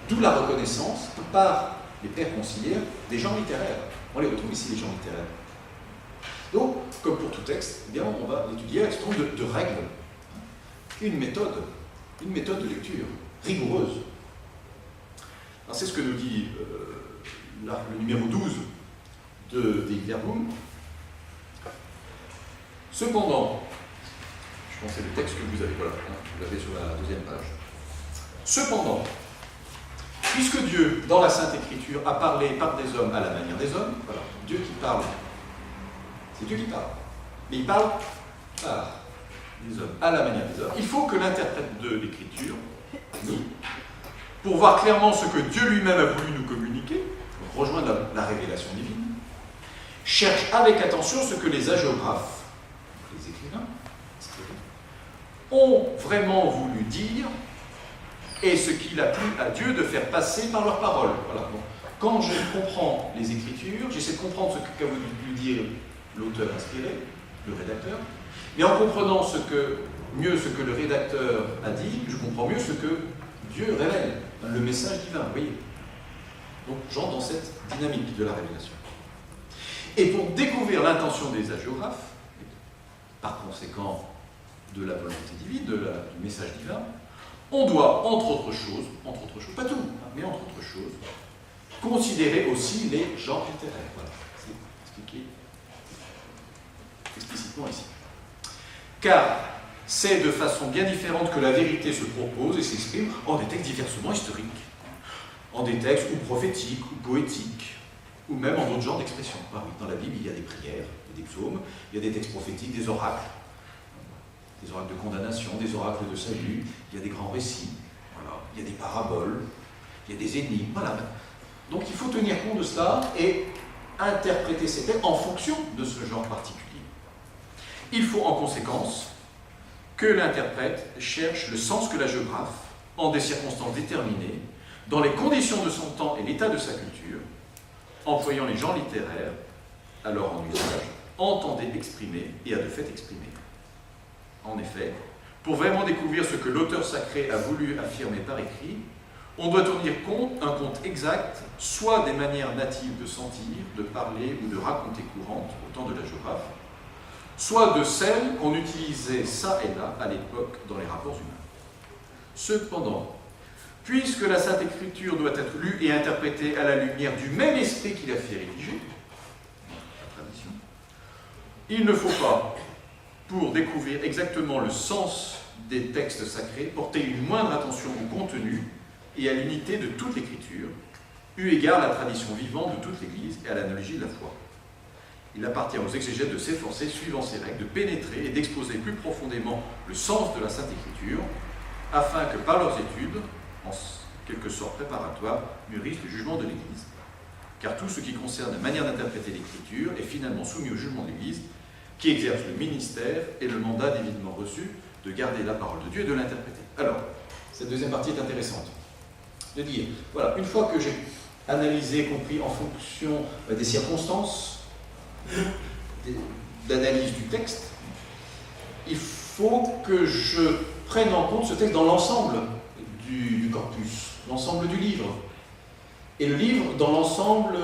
D'où la reconnaissance par les pères conciliaires des gens littéraires. On les retrouve ici, les gens littéraires. Donc, comme pour tout texte, eh bien, on va l'étudier avec ce nombre de règles. Une méthode de lecture rigoureuse. Alors, c'est ce que nous dit le numéro 12 de Verbum. Cependant, Je pense que c'est le texte que vous avez, voilà, hein, vous l'avez sur la deuxième page. Cependant, puisque Dieu, dans la Sainte Écriture, a parlé par des hommes à la manière des hommes, voilà, Dieu qui parle, c'est Dieu qui parle, mais il parle par des hommes à la manière des hommes, il faut que l'interprète de l'Écriture, pour voir clairement ce que Dieu lui-même a voulu nous communiquer, rejoindre la révélation divine, cherche avec attention ce que les hagiographes, les écrivains, ont vraiment voulu dire et ce qu'il a plu à Dieu de faire passer par leurs paroles. Voilà. Bon. Quand je comprends les Écritures, j'essaie de comprendre ce qu'a voulu dire l'auteur inspiré, le rédacteur, mais en comprenant mieux ce que le rédacteur a dit, je comprends mieux ce que Dieu révèle, le message divin, vous voyez. Donc j'entre dans cette dynamique de la révélation. Et pour découvrir l'intention des hagiographes, par conséquent de la volonté divine, du message divin, on doit, entre autres choses, pas tout, mais entre autres choses, considérer aussi les genres littéraires. Voilà, c'est expliqué explicitement ici. Car c'est de façon bien différente que la vérité se propose et s'exprime en des textes diversement historiques, en des textes ou prophétiques, ou poétiques, ou même en d'autres genres d'expressions. Ah oui, dans la Bible, il y a des prières, il y a des psaumes, il y a des textes prophétiques, des oracles de condamnation, des oracles de salut, il y a des grands récits, voilà. Il y a des paraboles, il y a des énigmes, voilà. Donc il faut tenir compte de cela et interpréter ces textes en fonction de ce genre particulier. Il faut en conséquence que l'interprète cherche le sens que l'hagiographe, en des circonstances déterminées, dans les conditions de son temps et l'état de sa culture, employant les genres littéraires, alors en usage, entendait exprimer et a de fait exprimé. En effet, pour vraiment découvrir ce que l'auteur sacré a voulu affirmer par écrit, on doit tenir compte, un compte exact, soit des manières natives de sentir, de parler ou de raconter courantes au temps de l'hagiographe, soit de celles qu'on utilisait ça et là à l'époque dans les rapports humains. Cependant, puisque la Sainte Écriture doit être lue et interprétée à la lumière du même esprit qui l'a fait rédiger, la tradition, il ne faut pas, pour découvrir exactement le sens des textes sacrés, porter une moindre attention au contenu et à l'unité de toute l'Écriture, eu égard à la tradition vivante de toute l'Église et à l'analogie de la foi. Il appartient aux exégètes de s'efforcer, suivant ces règles, de pénétrer et d'exposer plus profondément le sens de la Sainte Écriture, afin que par leurs études, en quelque sorte préparatoires, mûrissent le jugement de l'Église. Car tout ce qui concerne la manière d'interpréter l'Écriture est finalement soumis au jugement de l'Église, qui exerce le ministère et le mandat divinement reçu de garder la parole de Dieu et de l'interpréter. Alors, cette deuxième partie est intéressante. De dire, voilà, une fois que j'ai analysé, compris en fonction des circonstances, d'analyse du texte, il faut que je prenne en compte ce texte dans l'ensemble du corpus, l'ensemble du livre. Et le livre dans l'ensemble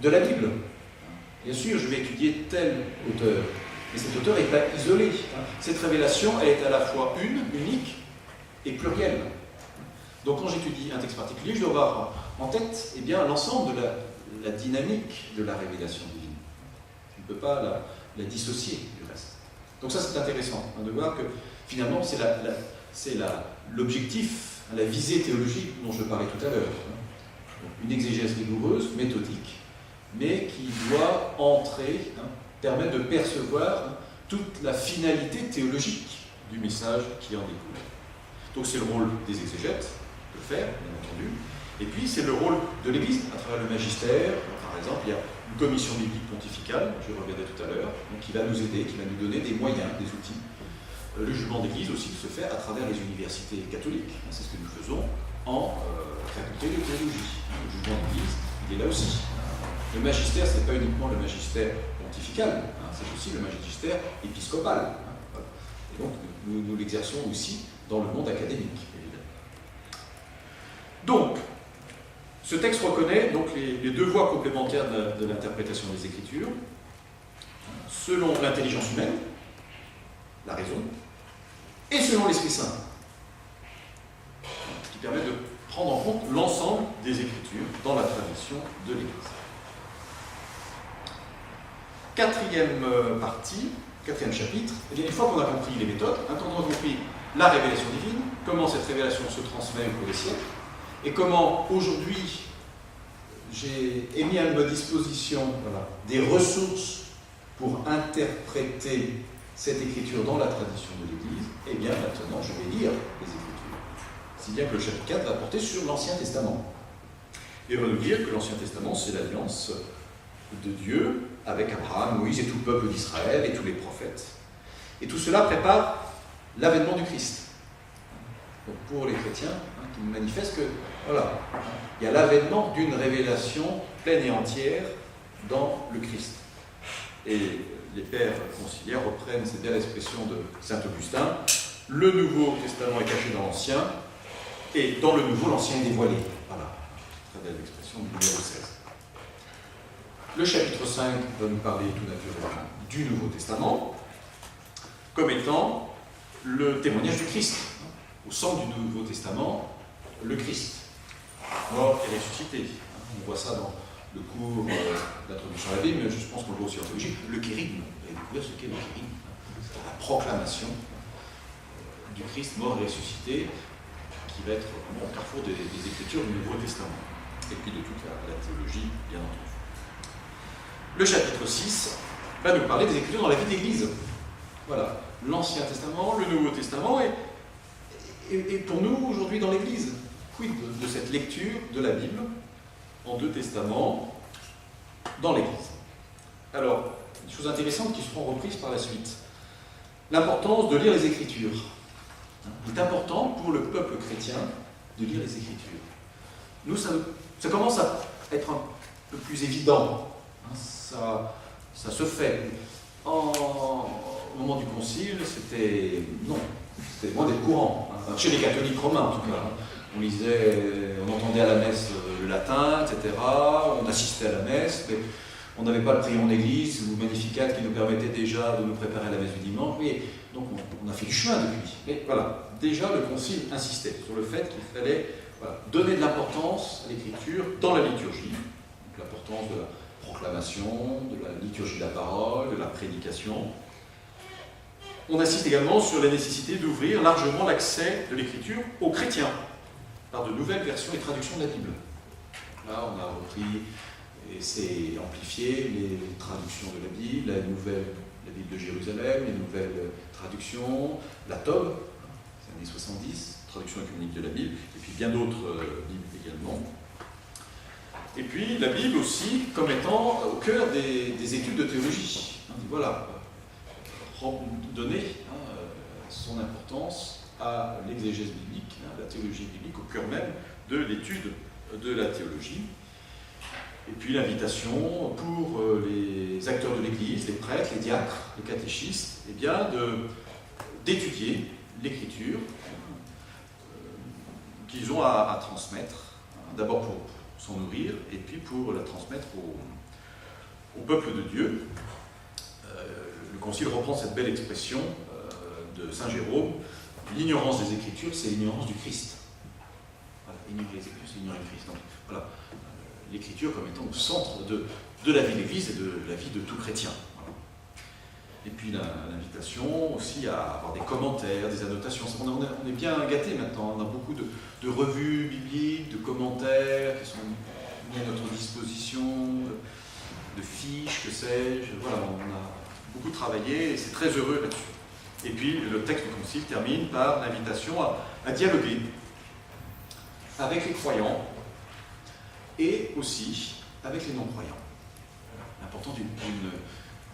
de la Bible. Bien sûr, je vais étudier tel auteur, mais cet auteur n'est pas isolé. Cette révélation, elle est à la fois unique et plurielle. Donc quand j'étudie un texte particulier, je dois avoir en tête l'ensemble de la dynamique de la révélation divine. Je ne peux pas la dissocier du reste. Donc ça, c'est intéressant de voir que finalement, c'est l'objectif, la visée théologique dont je parlais tout à l'heure. Une exégèse rigoureuse, méthodique, mais qui doit permettre de percevoir toute la finalité théologique du message qui en découle. Donc c'est le rôle des exégètes de le faire, bien entendu, et puis c'est le rôle de l'Église, à travers le magistère. Par exemple, il y a une commission biblique pontificale, je reviendrai tout à l'heure, qui va nous aider, qui va nous donner des moyens, des outils. Le jugement d'Église aussi se fait à travers les universités catholiques, c'est ce que nous faisons en faculté de théologie. Le jugement d'Église, il est là aussi. Le magistère, ce n'est pas uniquement le magistère pontifical, c'est aussi le magistère épiscopal. Et donc, nous l'exerçons aussi dans le monde académique, évidemment. Donc, ce texte reconnaît donc les deux voies complémentaires de l'interprétation des Écritures, selon l'intelligence humaine, la raison, et selon l'Esprit Saint, ce qui permet de prendre en compte l'ensemble des Écritures dans la tradition de l'Église. Quatrième partie, quatrième chapitre, eh bien, une fois qu'on a compris les méthodes, quand on a compris la révélation divine, comment cette révélation se transmet au cours des siècles, et comment aujourd'hui j'ai mis à ma disposition des ressources pour interpréter cette écriture dans la tradition de l'Église, eh bien maintenant je vais lire les Écritures. Si bien que le chapitre 4 va porter sur l'Ancien Testament. Et on va nous dire que l'Ancien Testament, c'est l'alliance de Dieu avec Abraham, Moïse et tout le peuple d'Israël et tous les prophètes. Et tout cela prépare l'avènement du Christ. Donc pour les chrétiens, qui manifestent que, voilà, il y a l'avènement d'une révélation pleine et entière dans le Christ. Et les pères conciliaires reprennent cette belle expression de saint Augustin, le Nouveau Testament est caché dans l'Ancien, et dans le Nouveau, l'Ancien est dévoilé. Voilà, très belle expression du numéro 16. Le chapitre 5 va nous parler tout naturellement du Nouveau Testament, comme étant le témoignage du Christ. Au centre du Nouveau Testament, le Christ, mort et ressuscité. On voit ça dans le cours d'introduction à la Bible, mais je pense qu'on le voit aussi en théologie. Le kérigme, vous avez découvert ce qu'est le kérigme. C'est la proclamation du Christ mort et ressuscité, qui va être au carrefour des Écritures du Nouveau Testament, et puis de toute la théologie, bien entendu. Le chapitre 6 va nous parler des Écritures dans la vie d'Église. Voilà, l'Ancien Testament, le Nouveau Testament, et pour nous, aujourd'hui, dans l'Église, quid de cette lecture de la Bible en deux testaments dans l'Église. Alors, des choses intéressantes qui seront reprises par la suite. L'importance de lire les Écritures. Il est important pour le peuple chrétien de lire les Écritures. Nous, ça commence à être un peu plus évident. Ça se fait. Au moment du Concile, c'était loin d'être courant. Chez les catholiques romains, en tout cas. On entendait à la messe le latin, etc. On assistait à la messe, mais on n'avait pas le prier en église ou Magnificat qui nous permettait déjà de nous préparer à la messe du dimanche. Mais, donc on a fait du chemin depuis. Mais voilà, déjà le Concile insistait sur le fait qu'il fallait donner de l'importance à l'écriture dans la liturgie. Donc l'importance de la proclamation, de la liturgie de la parole, de la prédication. On insiste également sur la nécessité d'ouvrir largement l'accès de l'écriture aux chrétiens par de nouvelles versions et traductions de la Bible. Là, on a repris et c'est amplifié les traductions de la Bible, la Bible de Jérusalem, les nouvelles traductions, la Tob, c'est années 70, traduction œcuménique de la Bible, et puis bien d'autres Bibles également. Et puis la Bible aussi comme étant au cœur des études de théologie. Voilà, donner son importance à l'exégèse biblique, la théologie biblique, au cœur même de l'étude de la théologie. Et puis l'invitation pour les acteurs de l'Église, les prêtres, les diacres, les catéchistes, eh bien d'étudier l'Écriture qu'ils ont à transmettre, d'abord pour s'en nourrir, et puis pour la transmettre au peuple de Dieu. Le Concile reprend cette belle expression de Saint Jérôme, l'ignorance des Écritures, c'est l'ignorance du Christ. Voilà, ignorer les Écritures, c'est ignorer le Christ. Donc, voilà, l'Écriture comme étant au centre de la vie de l'Église et de la vie de tout chrétien. Voilà. Et puis l'invitation aussi à avoir des commentaires, des annotations. On est bien gâtés maintenant, on a beaucoup de revues bibliques, de commentaires qui sont mis à notre disposition, de fiches, que sais-je. Voilà, on a beaucoup travaillé et c'est très heureux là-dessus. Et puis le texte du Concile termine par l'invitation à dialoguer avec les croyants et aussi avec les non-croyants. L'importance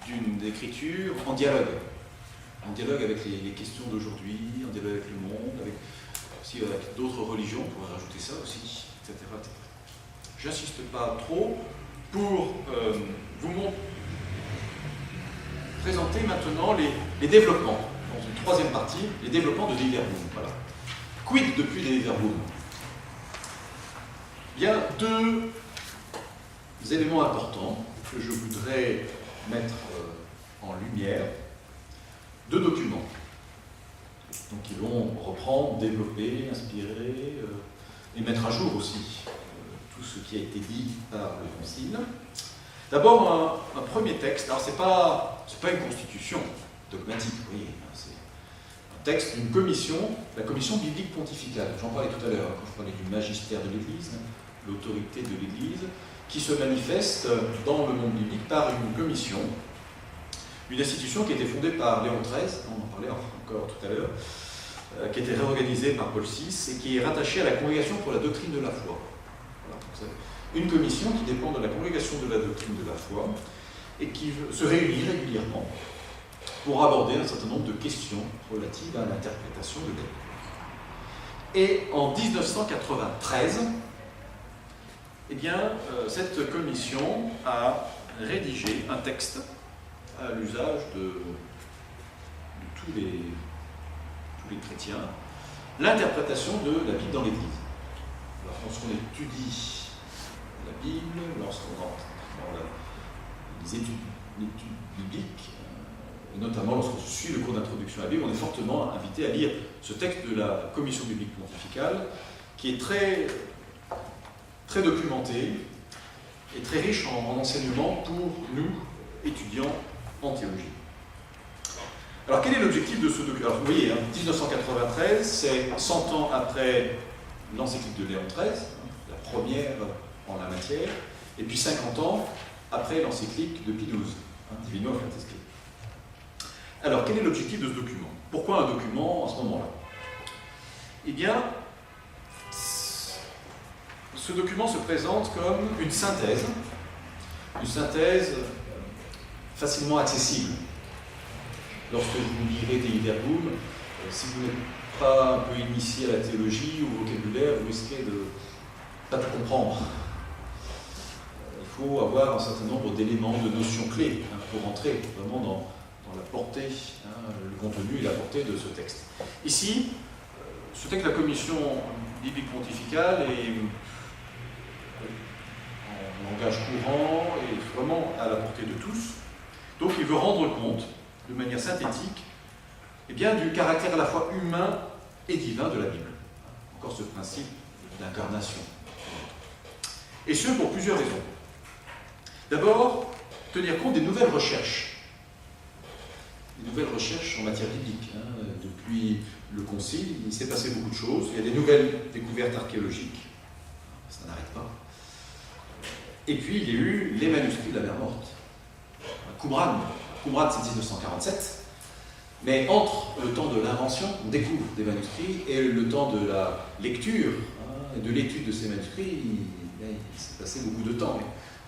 d'une écriture en dialogue avec les questions d'aujourd'hui, en dialogue avec le monde, aussi avec d'autres religions, on pourrait rajouter ça aussi, etc. etc. J'insiste pas trop pour vous présenter maintenant les développements. Dans une troisième partie, les développements de Dei Verbum. Voilà. Quid depuis Dei Verbum? Il y a deux éléments importants que je voudrais mettre en lumière. Deux documents. Donc ils vont reprendre, développer, inspirer et mettre à jour aussi tout ce qui a été dit par le Concile. D'abord un premier texte. Alors c'est pas une constitution. dogmatique, vous voyez, hein, c'est un texte d'une commission, la commission biblique pontificale. J'en parlais tout à l'heure, quand je parlais du magistère de l'Église, hein, l'autorité de l'Église, qui se manifeste dans le monde biblique par une commission, une institution qui a été fondée par Léon XIII, on en parlait encore tout à l'heure, qui a été réorganisée par Paul VI et qui est rattachée à la Congrégation pour la doctrine de la foi. Voilà, donc c'est une commission qui dépend de la Congrégation de la doctrine de la foi et qui se réunit régulièrement pour aborder un certain nombre de questions relatives à l'interprétation de la Bible. Et en 1993, eh bien, cette commission a rédigé un texte à l'usage de tous les chrétiens, l'interprétation de la Bible dans l'Église. Alors, lorsqu'on étudie la Bible, lorsqu'on entre dans les études bibliques, et notamment lorsqu'on suit le cours d'introduction à la Bible, on est fortement invité à lire ce texte de la Commission biblique pontificale, qui est très, très documenté et très riche en enseignements pour nous, étudiants en théologie. Alors, quel est l'objectif de ce document? Alors, vous voyez, 1993, c'est 100 ans après l'encyclique de Léon XIII, la première en la matière, et puis 50 ans après l'encyclique de Pie XII, Divino Afflatus Christi. Alors, quel est l'objectif de ce document? Pourquoi un document à ce moment-là? Eh bien, ce document se présente comme une synthèse facilement accessible. Lorsque vous lirez des Verbum, si vous n'êtes pas un peu initié à la théologie ou au vocabulaire, vous risquez de ne pas tout comprendre. Il faut avoir un certain nombre d'éléments, de notions clés pour entrer vraiment dans la portée, le contenu et la portée de ce texte. Ici, ce texte de la Commission biblique pontificale est en langage courant et vraiment à la portée de tous. Donc il veut rendre compte, de manière synthétique, eh bien, du caractère à la fois humain et divin de la Bible. Encore ce principe d'incarnation. Et ce, pour plusieurs raisons. D'abord, tenir compte des nouvelles recherches. Les nouvelles recherches en matière biblique. Depuis le Concile, il s'est passé beaucoup de choses. Il y a des nouvelles découvertes archéologiques. Ça n'arrête pas. Et puis, il y a eu les manuscrits de la mer morte. Qumran, c'est 1947. Mais entre le temps de l'invention, on découvre des manuscrits, et le temps de la lecture, et de l'étude de ces manuscrits, il s'est passé beaucoup de temps.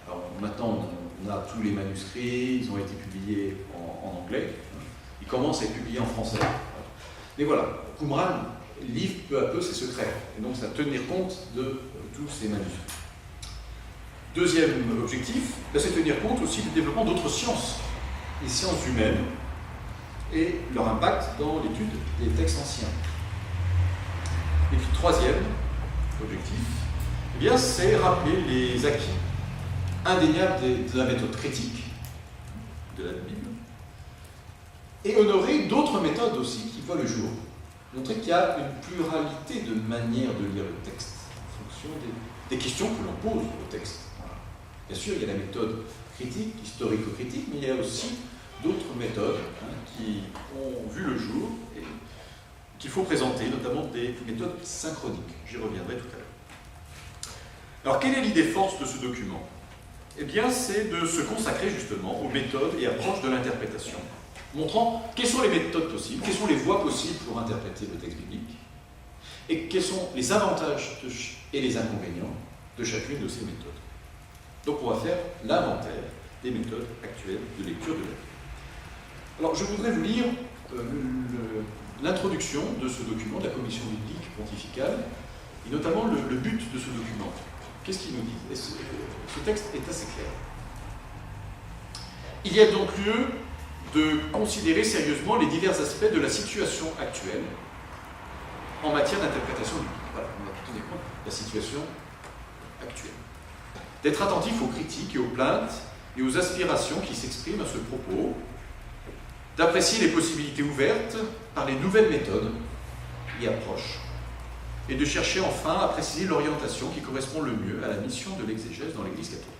Alors maintenant, on a tous les manuscrits, ils ont été publiés en anglais, ils commencent à être publiés en français. Mais voilà, Qumran livre peu à peu ses secrets, et donc ça tenir compte de tous ces manuscrits. Deuxième objectif, c'est tenir compte aussi du développement d'autres sciences, les sciences humaines, et leur impact dans l'étude des textes anciens. Et puis troisième objectif, eh bien, c'est rappeler les acquis indéniables de la méthode critique de la Bible, et honorer d'autres méthodes aussi qui voient le jour. Montrer qu'il y a une pluralité de manières de lire le texte, en fonction des questions que l'on pose au texte. Voilà. Bien sûr, il y a la méthode critique, historico-critique, mais il y a aussi d'autres méthodes qui ont vu le jour et qu'il faut présenter, notamment des méthodes synchroniques. J'y reviendrai tout à l'heure. Alors, quelle est l'idée force de ce document? Eh bien, c'est de se consacrer justement aux méthodes et approches de l'interprétation, montrant quelles sont les méthodes possibles, quelles sont les voies possibles pour interpréter le texte biblique, et quels sont les avantages et les inconvénients de chacune de ces méthodes. Donc, on va faire l'inventaire des méthodes actuelles de lecture de la Bible. Alors, je voudrais vous lire l'introduction de ce document de la Commission biblique pontificale, et notamment le but de ce document. Qu'est-ce qu'il nous dit? Ce texte est assez clair. Il y a donc lieu de considérer sérieusement les divers aspects de la situation actuelle en matière d'interprétation biblique. Voilà, on va tenir compte de la situation actuelle. D'être attentif aux critiques et aux plaintes et aux aspirations qui s'expriment à ce propos, d'apprécier les possibilités ouvertes par les nouvelles méthodes et approches, et de chercher enfin à préciser l'orientation qui correspond le mieux à la mission de l'exégèse dans l'Église catholique.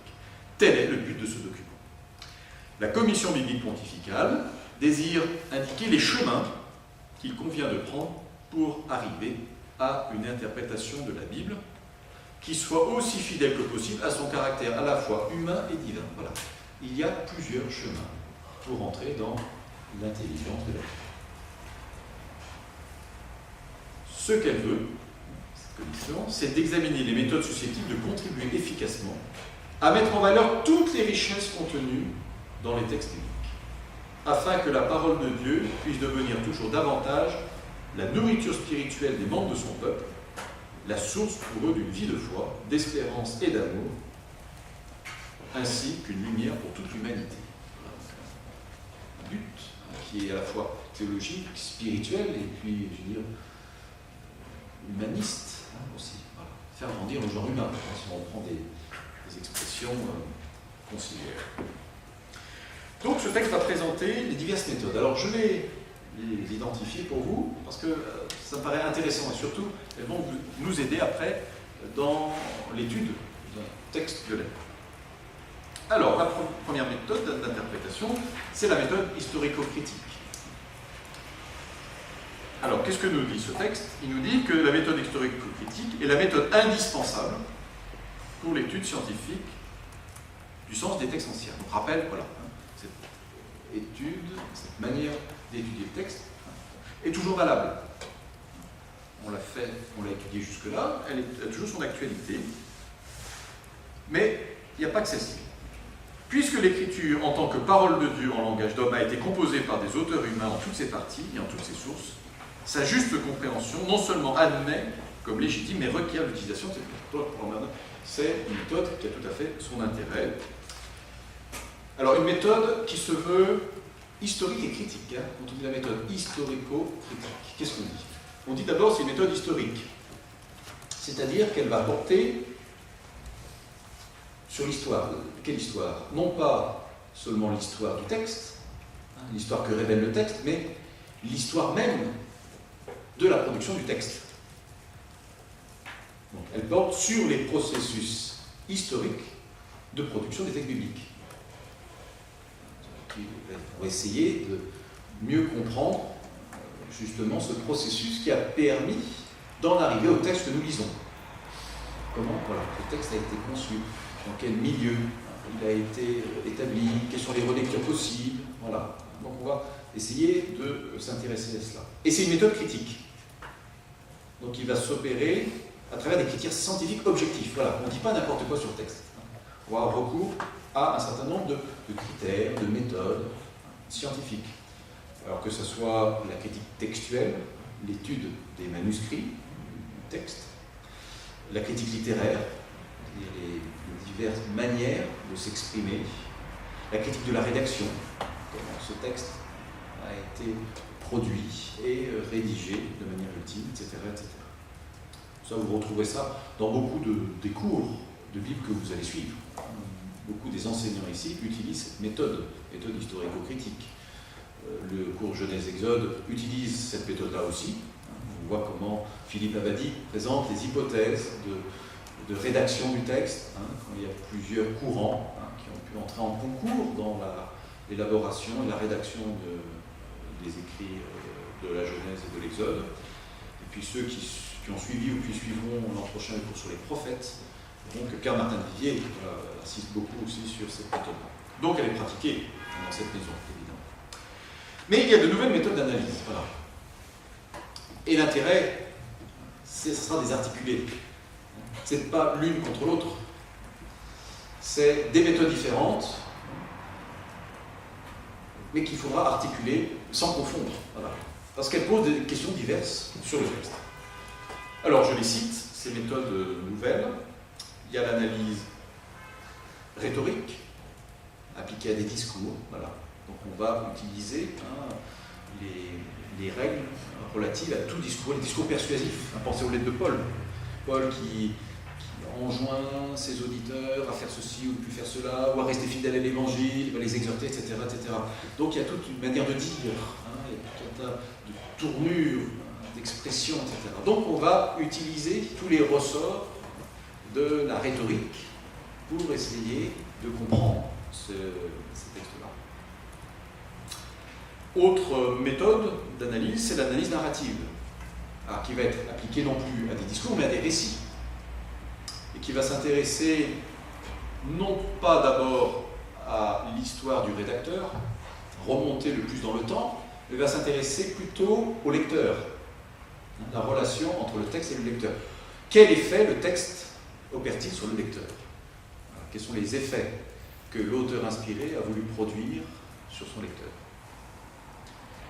Tel est le but de ce document. La Commission biblique pontificale désire indiquer les chemins qu'il convient de prendre pour arriver à une interprétation de la Bible qui soit aussi fidèle que possible à son caractère à la fois humain et divin. Voilà. Il y a plusieurs chemins pour entrer dans l'intelligence de la Bible. Ce qu'elle veut, cette commission, c'est d'examiner les méthodes susceptibles de contribuer efficacement à mettre en valeur toutes les richesses contenues dans les textes bibliques, afin que la parole de Dieu puisse devenir toujours davantage la nourriture spirituelle des membres de son peuple, la source pour eux d'une vie de foi, d'espérance et d'amour, ainsi qu'une lumière pour toute l'humanité. Un but qui est à la fois théologique, spirituel et puis, je veux dire, humaniste aussi. Voilà. Faire grandir le genre humain, si on prend des expressions conciliaires. Donc ce texte va présenter les diverses méthodes. Alors je vais les identifier pour vous, parce que ça me paraît intéressant, et surtout, elles vont nous aider après dans l'étude d'un texte de lettres. Alors, la première méthode d'interprétation, c'est la méthode historico-critique. Alors, qu'est-ce que nous dit ce texte? Il nous dit que la méthode historico-critique est la méthode indispensable pour l'étude scientifique du sens des textes anciens. Donc, rappel, voilà, cette étude, cette manière d'étudier le texte est toujours valable. On l'a étudié jusque-là, elle a toujours son actualité, mais il n'y a pas que celle-ci. Puisque l'écriture, en tant que parole de Dieu en langage d'homme, a été composée par des auteurs humains en toutes ses parties et en toutes ses sources, sa juste compréhension non seulement admet comme légitime, mais requiert l'utilisation de cette méthode. C'est une méthode qui a tout à fait son intérêt. Alors, une méthode qui se veut historique et critique. Quand on dit la méthode historico-critique, qu'est-ce qu'on dit? On dit d'abord c'est une méthode historique, c'est-à-dire qu'elle va porter sur l'histoire. Quelle histoire? Non pas seulement l'histoire du texte, l'histoire que révèle le texte, mais l'histoire même de la production du texte. Donc, elle porte sur les processus historiques de production des textes bibliques. Pour essayer de mieux comprendre justement ce processus qui a permis d'en arriver au texte que nous lisons. Comment le texte a été conçu, dans quel milieu il a été établi, quelles sont les relectures possibles. Voilà. Donc on va essayer de s'intéresser à cela. Et c'est une méthode critique. Donc il va s'opérer à travers des critères scientifiques objectifs. Voilà, on ne dit pas n'importe quoi sur le texte. On va avoir recours à un certain nombre de critères, de méthodes scientifiques. Alors que ce soit la critique textuelle, l'étude des manuscrits, du texte, la critique littéraire, les diverses manières de s'exprimer, la critique de la rédaction, comment ce texte a été produit et rédigé de manière ultime, etc., etc. Ça, vous retrouvez ça dans beaucoup des cours de Bible que vous allez suivre. Beaucoup des enseignants ici utilisent cette méthode historico-critique. Le cours Genèse-Exode utilise cette méthode-là aussi. On voit comment Philippe Abadi présente les hypothèses de rédaction du texte, quand il y a plusieurs courants qui ont pu entrer en concours dans l'élaboration et la rédaction des écrits de la Genèse et de l'Exode. Et puis ceux qui ont suivi ou qui suivront l'an prochain le cours sur les prophètes, donc Karl Martin de Vivier insiste beaucoup aussi sur cette méthode-là. Donc elle est pratiquée dans cette maison, évidemment. Mais il y a de nouvelles méthodes d'analyse. Voilà. Et l'intérêt, ce sera des articulés. Ce n'est pas l'une contre l'autre. C'est des méthodes différentes, mais qu'il faudra articuler sans confondre. Voilà. Parce qu'elles posent des questions diverses sur le texte. Alors, je les cite, ces méthodes nouvelles. Il y a l'analyse rhétorique, appliquée à des discours. Voilà. Donc, on va utiliser les règles relatives à tout discours, les discours persuasifs. Pensez aux lettres de Paul. Paul qui enjoint ses auditeurs à faire ceci ou plus faire cela, ou à rester fidèles à l'évangile, il va les exhorter, etc., etc. Donc il y a toute une manière de dire, il y a tout un tas de tournures, d'expressions, etc. Donc on va utiliser tous les ressorts de la rhétorique pour essayer de comprendre ces textes-là. Autre méthode d'analyse, c'est l'analyse narrative, alors, qui va être appliquée non plus à des discours, mais à des récits, et qui va s'intéresser non pas d'abord à l'histoire du rédacteur, remonter le plus dans le temps, mais va s'intéresser plutôt au lecteur, la relation entre le texte et le lecteur. Quel effet le texte opère-t-il sur le lecteur? Quels sont les effets que l'auteur inspiré a voulu produire sur son lecteur?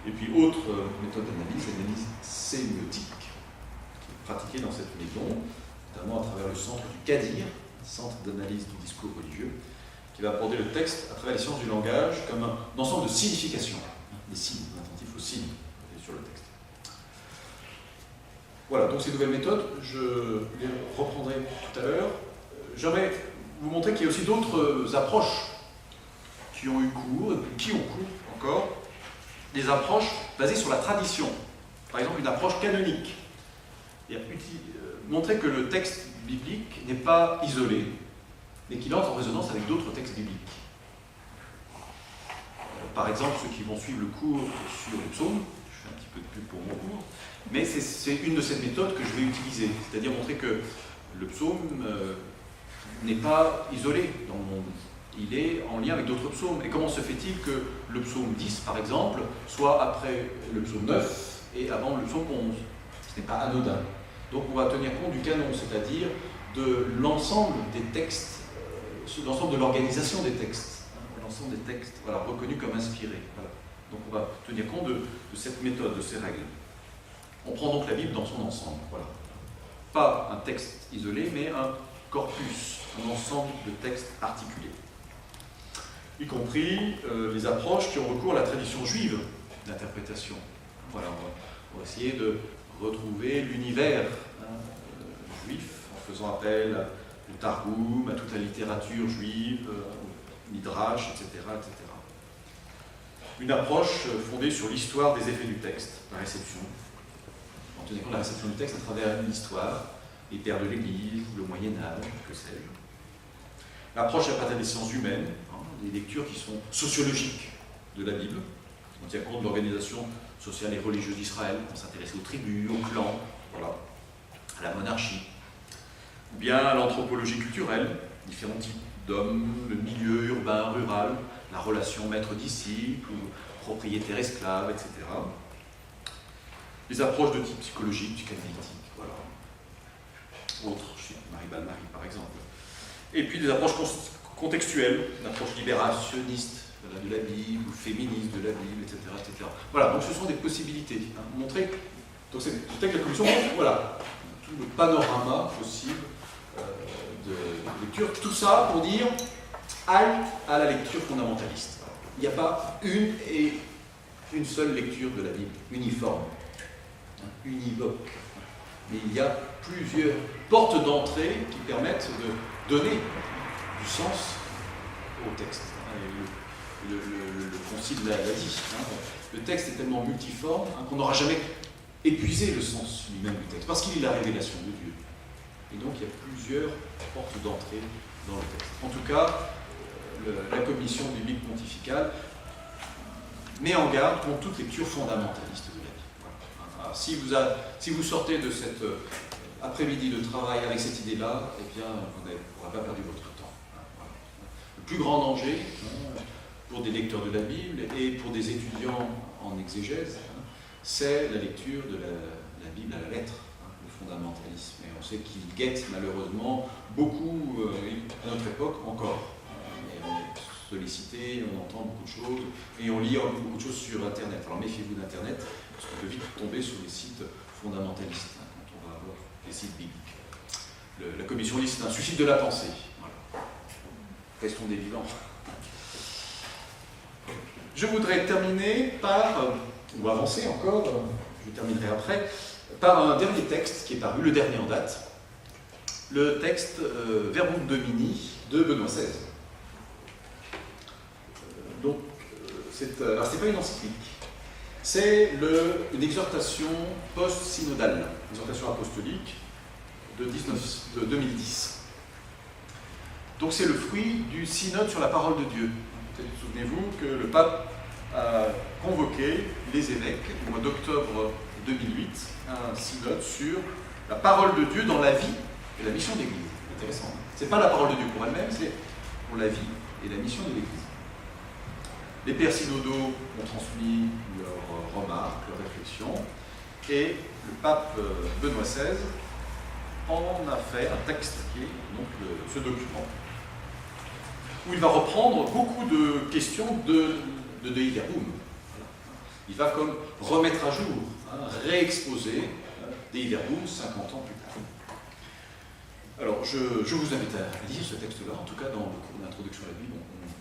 Et puis, autre méthode d'analyse, l'analyse sémiotique, qui est pratiquée dans cette maison, notamment à travers le centre du CADIR, Centre d'analyse du discours religieux, qui va aborder le texte à travers les sciences du langage comme un ensemble de significations, des signes, attentif aux signes sur le texte. Voilà, donc ces nouvelles méthodes, je les reprendrai tout à l'heure. J'aimerais vous montrer qu'il y a aussi d'autres approches qui ont eu cours, qui ont cours encore, des approches basées sur la tradition. Par exemple, une approche canonique. Montrer que le texte biblique n'est pas isolé, mais qu'il entre en résonance avec d'autres textes bibliques. Par exemple, ceux qui vont suivre le cours sur les psaumes, je fais un petit peu de pub pour mon cours, mais c'est une de ces méthodes que je vais utiliser, c'est-à-dire montrer que le psaume n'est pas isolé dans le monde. Il est en lien avec d'autres psaumes. Et comment se fait-il que le psaume 10, par exemple, soit après le psaume 9 et avant le psaume 11? Ce n'est pas anodin. Donc on va tenir compte du canon, c'est-à-dire de l'ensemble des textes, l'ensemble de l'organisation des textes, l'ensemble des textes reconnus comme inspirés. Voilà. Donc on va tenir compte de cette méthode, de ces règles. On prend donc la Bible dans son ensemble. Voilà. Pas un texte isolé, mais un corpus, un ensemble de textes articulés. Y compris les approches qui ont recours à la tradition juive d'interprétation. Voilà, on va essayer de retrouver l'univers juif en faisant appel au Targum, à toute la littérature juive, au Midrash, etc., etc. Une approche fondée sur l'histoire des effets du texte, la réception. On tenait compte de la réception du texte à travers l'histoire, les pères de l'Église, le Moyen-Âge, que sais-je. L'approche à partir des sciences humaines, des lectures qui sont sociologiques de la Bible. On tient compte de l'organisation sociale et religieuse d'Israël, on s'intéresse aux tribus, aux clans, voilà, à la monarchie. Ou bien à l'anthropologie culturelle, différents types d'hommes, le milieu urbain, rural, la relation maître-disciple, ou propriétaire-esclave, etc. Les approches de type psychologique, psychanalytique, voilà. Autres, chez Marie Balmary par exemple. Et puis des approches contextuelle, une approche libérationniste de la Bible, ou féministe de la Bible, etc., etc. Voilà, donc ce sont des possibilités. Montrer, donc c'est le texte de la commission, voilà, tout le panorama possible de lecture. Tout ça pour dire halte à la lecture fondamentaliste. Il n'y a pas une seule lecture de la Bible, uniforme, univoque. Mais il y a plusieurs portes d'entrée qui permettent de donner du sens au texte. Le concile l'a dit. Le texte est tellement multiforme qu'on n'aura jamais épuisé le sens lui-même du texte, parce qu'il est la révélation de Dieu. Et donc il y a plusieurs portes d'entrée dans le texte. En tout cas, la commission biblique pontificale met en garde contre toute lecture fondamentaliste de la Bible. Voilà. Si vous sortez de cet après-midi de travail avec cette idée-là, eh bien, vous n'aurez pas perdu votre temps. Voilà. Le plus grand danger pour des lecteurs de la Bible et pour des étudiants en exégèse, c'est la lecture de la Bible à la lettre, le fondamentalisme. Et on sait qu'il guette malheureusement beaucoup, à notre époque encore. Et on est sollicité, on entend beaucoup de choses, et on lit beaucoup de choses sur Internet. Alors méfiez-vous d'Internet, parce qu'on peut vite tomber sur des sites fondamentalistes, quand on va avoir des sites bibliques. La commission dit que c'est un suicide de la pensée. Voilà. Restons des vivants. Je voudrais terminer par, ou avancer encore, je terminerai après, par un dernier texte qui est paru, le dernier en date, le texte Verbum Domini de Benoît XVI. Donc, alors c'est pas une encyclique, c'est une exhortation post-synodale, une exhortation apostolique de 2010. Donc c'est le fruit du synode sur la parole de Dieu. Peut-être souvenez-vous que le pape a convoqué les évêques au mois d'octobre 2008 à un synode sur la parole de Dieu dans la vie et la mission de l'Église. Intéressant. Ce n'est pas la parole de Dieu pour elle-même, c'est pour la vie et la mission de l'Église. Les pères synodaux ont transmis leurs remarques, leurs réflexions, et le pape Benoît XVI en a fait un texte qui est donc ce document, où il va reprendre beaucoup de questions de Dei Verbum. Il va comme remettre à jour, réexposer Dei Verbum 50 ans plus tard. Alors, je vous invite à lire ce texte-là, en tout cas dans le cours d'introduction à la Bible,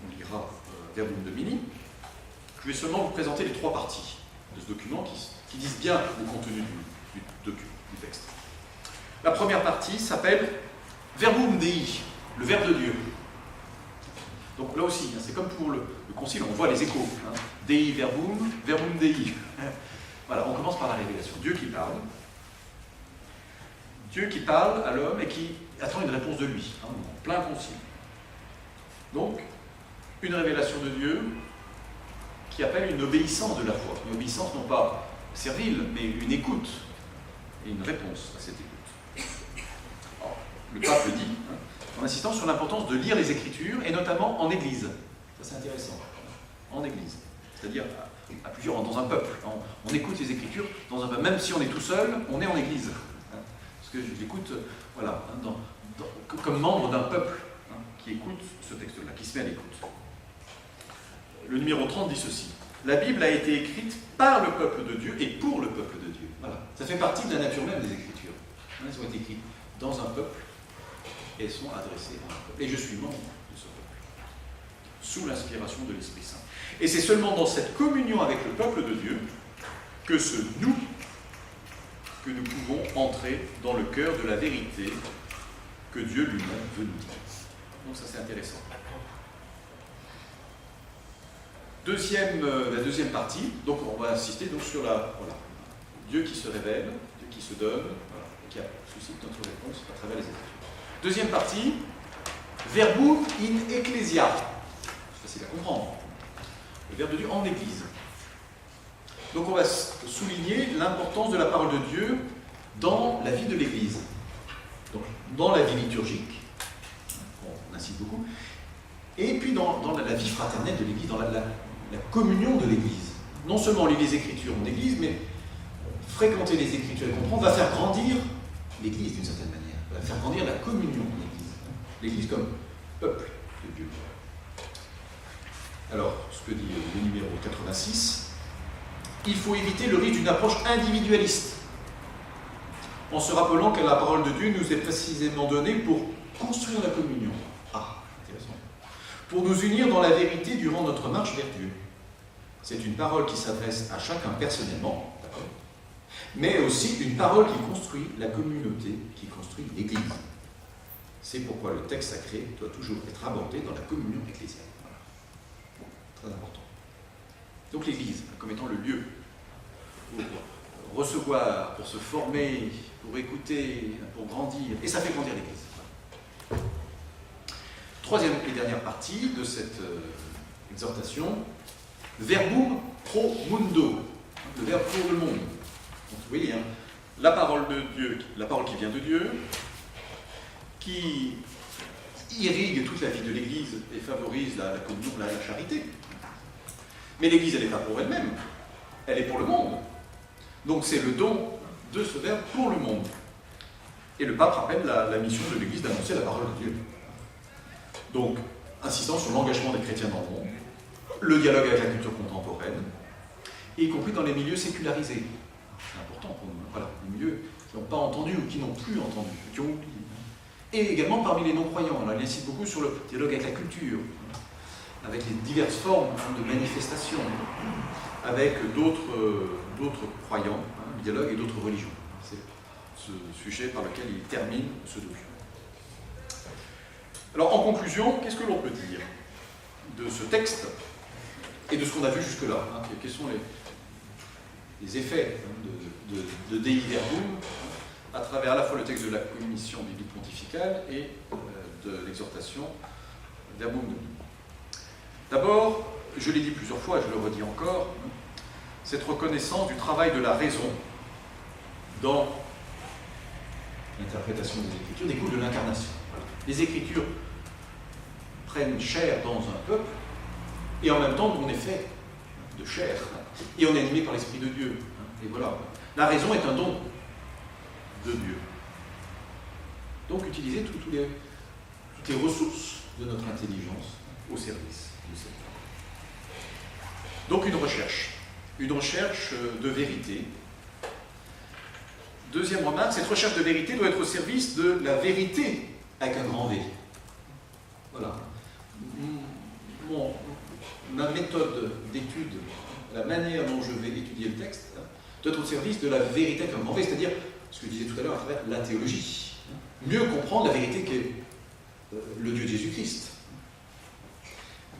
on lira Verbum Domini. Je vais seulement vous présenter les 3 parties de ce document qui disent bien le contenu du texte. La première partie s'appelle Verbum Dei, le Verbe de Dieu. Donc là aussi, c'est comme pour le concile, on voit les échos. Dei Verbum, Verbum Dei. Voilà, on commence par la révélation. Dieu qui parle. Dieu qui parle à l'homme et qui attend une réponse de lui, en plein concile. Donc, une révélation de Dieu qui appelle une obéissance de la foi. Une obéissance non pas servile, mais une écoute et une réponse à cette écoute. Alors, le pape le dit, en insistant sur l'importance de lire les Écritures, et notamment en Église. Ça, c'est intéressant. En Église. C'est-à-dire à plusieurs, dans un peuple. On écoute les Écritures dans un peuple. Même si on est tout seul, on est en Église. Parce que je l'écoute, voilà, comme membre d'un peuple qui écoute ce texte-là, qui se met à l'écoute. Le numéro 30 dit ceci. La Bible a été écrite par le peuple de Dieu et pour le peuple de Dieu. Voilà. Ça fait partie de la nature même des Écritures. Elles ont été écrites dans un peuple et elles sont adressées à un peuple. Et je suis membre de ce peuple, sous l'inspiration de l'Esprit Saint. Et c'est seulement dans cette communion avec le peuple de Dieu que nous pouvons entrer dans le cœur de la vérité que Dieu lui-même veut nous dire. Donc ça, c'est intéressant. La deuxième partie, donc on va insister donc sur Dieu qui se révèle, Dieu qui se donne, et qui suscite notre réponse à travers les Écritures. Deuxième partie, Verbum in Ecclesia. C'est facile à comprendre. Le Verbe de Dieu en Église. Donc on va souligner l'importance de la parole de Dieu dans la vie de l'Église. Donc dans la vie liturgique, on insiste beaucoup, et puis dans la vie fraternelle de l'Église, dans la communion de l'Église. Non seulement lire les Écritures en Église, mais fréquenter les Écritures et comprendre va faire grandir l'Église d'une certaine manière, va faire grandir la communion de l'Église. L'Église comme peuple de Dieu. Alors, ce que dit le numéro 86, il faut éviter le risque d'une approche individualiste, en se rappelant que la parole de Dieu nous est précisément donnée pour construire la communion. Ah, intéressant. Pour nous unir dans la vérité durant notre marche vers Dieu. C'est une parole qui s'adresse à chacun personnellement, d'accord, mais aussi une parole qui construit la communauté, qui construit l'Église. C'est pourquoi le texte sacré doit toujours être abordé dans la communion ecclésiale. Voilà. Très important. Donc l'Église, comme étant le lieu pour recevoir, pour se former, pour écouter, pour grandir, et ça fait grandir l'Église. Troisième et dernière partie de cette exhortation, Verbum pro mundo, le verbe pour le monde. Donc, vous voyez, la parole de Dieu, la parole qui vient de Dieu, qui irrigue toute la vie de l'Église et favorise la communion, la charité. Mais l'Église, elle n'est pas pour elle-même, elle est pour le monde. Donc c'est le don de ce verbe pour le monde. Et le pape rappelle la mission de l'Église d'annoncer la parole de Dieu. Donc, insistant sur l'engagement des chrétiens dans le monde, le dialogue avec la culture contemporaine, y compris dans les milieux sécularisés. C'est important pour nous. Voilà, les milieux qui n'ont pas entendu ou qui n'ont plus entendu, qui ont oublié. Et également parmi les non-croyants. Alors, il insiste beaucoup sur le dialogue avec la culture, avec les diverses formes de manifestations, avec d'autres croyants, le dialogue et d'autres religions. C'est ce sujet par lequel il termine ce document. Alors, en conclusion, qu'est-ce que l'on peut dire de ce texte et de ce qu'on a vu jusque-là? Quels sont les effets de Dei Verbum à travers à la fois le texte de la commission biblique pontificale et de l'exhortation Verbum Domini. D'abord, je l'ai dit plusieurs fois, je le redis encore, cette reconnaissance du travail de la raison dans l'interprétation des Écritures découle de l'incarnation. Les Écritures prennent chair dans un peuple, et en même temps, on est fait de chair, et on est animé par l'Esprit de Dieu. Et voilà. La raison est un don de Dieu. Donc, utiliser toutes les ressources de notre intelligence au service de cette œuvre. Donc, une recherche de vérité. Deuxième remarque, cette recherche de vérité doit être au service de la vérité avec un grand V. Voilà. Ma méthode d'étude, la manière dont je vais étudier le texte, doit être au service de la vérité avec un grand V, c'est-à-dire, ce que je disais tout à l'heure, à travers la théologie. Mieux comprendre la vérité qu'est le Dieu de Jésus-Christ.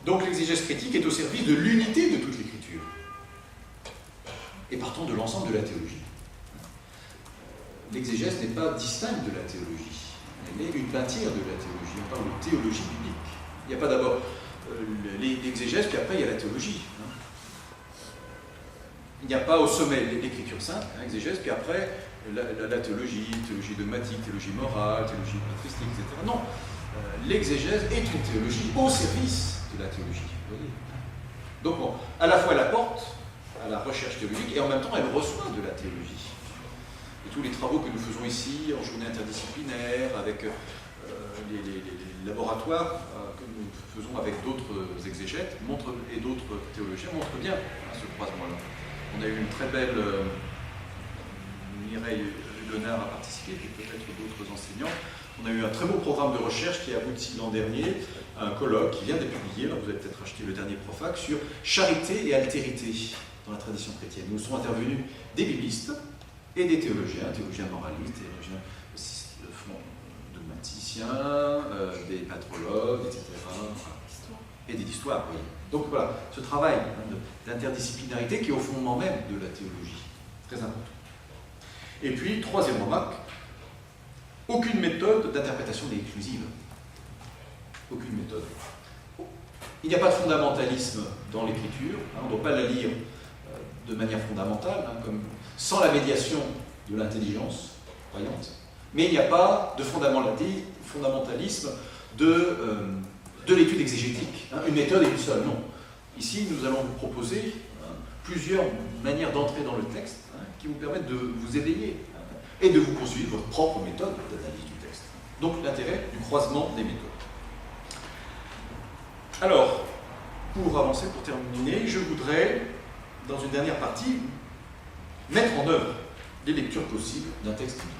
Donc l'exégèse critique est au service de l'unité de toute l'Écriture, et partant de l'ensemble de la théologie. L'exégèse n'est pas distincte de la théologie, elle est une matière de la théologie, on parle de théologie biblique. Il n'y a pas d'abord l'exégèse, puis après il y a la théologie. Il n'y a pas au sommet l'Écriture sainte, exégèse, puis après la théologie dogmatique, théologie morale, théologie patristique, etc. Non, l'exégèse est une théologie au service de la théologie. Vous voyez. Donc bon, à la fois elle apporte à la recherche théologique, et en même temps elle reçoit de la théologie. Et tous les travaux que nous faisons ici, en journée interdisciplinaire, avec les laboratoires que nous faisons avec d'autres exégètes et d'autres théologiens montrent bien ce croisement-là. On a eu une très belle... Mireille Léonard a participé, et peut-être d'autres enseignants. On a eu un très beau programme de recherche qui a abouti l'an dernier à un colloque qui vient d'être publié, alors vous avez peut-être acheté le dernier Profac, sur charité et altérité dans la tradition chrétienne. Nous sont intervenus des biblistes et des théologiens moralistes, théologiens dogmaticiens, des patrologues, etc. Et des histoires, oui. Donc voilà, ce travail d'interdisciplinarité qui est au fondement même de la théologie. Très important. Et puis, troisième remarque, aucune méthode d'interprétation n'est exclusive. Aucune méthode. Il n'y a pas de fondamentalisme dans l'écriture, on ne doit pas la lire de manière fondamentale, sans la médiation de l'intelligence croyante, mais il n'y a pas de fondamentalisme de l'étude exégétique, une méthode est une seule, non. Ici, nous allons vous proposer plusieurs manières d'entrer dans le texte qui vous permettent de vous éveiller et de vous poursuivre votre propre méthode d'analyse du texte. Donc l'intérêt du croisement des méthodes. Alors, pour avancer, pour terminer, je voudrais, dans une dernière partie, mettre en œuvre les lectures possibles d'un texte biblique.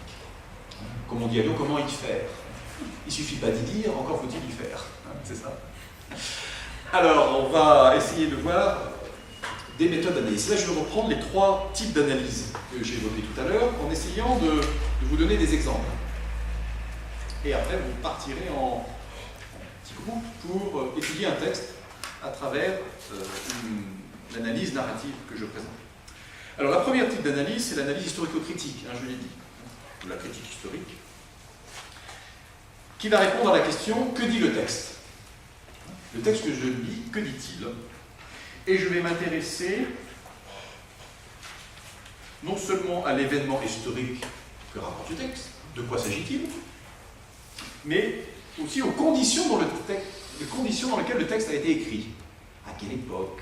Comme on dit à Lyon, comment y faire? Il ne suffit pas d'y dire, encore faut-il y faire. C'est ça. Alors, on va essayer de voir des méthodes d'analyse. Là, je vais reprendre les trois types d'analyse que j'ai évoqués tout à l'heure, en essayant de vous donner des exemples. Et après, vous partirez en petits groupes pour étudier un texte à travers l'analyse narrative que je présente. Alors, la première type d'analyse, c'est l'analyse historico-critique, je l'ai dit, ou la critique historique, qui va répondre à la question « Que dit le texte ?» Le texte que je lis, que dit-il? Et je vais m'intéresser non seulement à l'événement historique que rapporte le texte, de quoi s'agit-il, mais aussi aux conditions dans lesquelles le texte a été écrit. À quelle époque?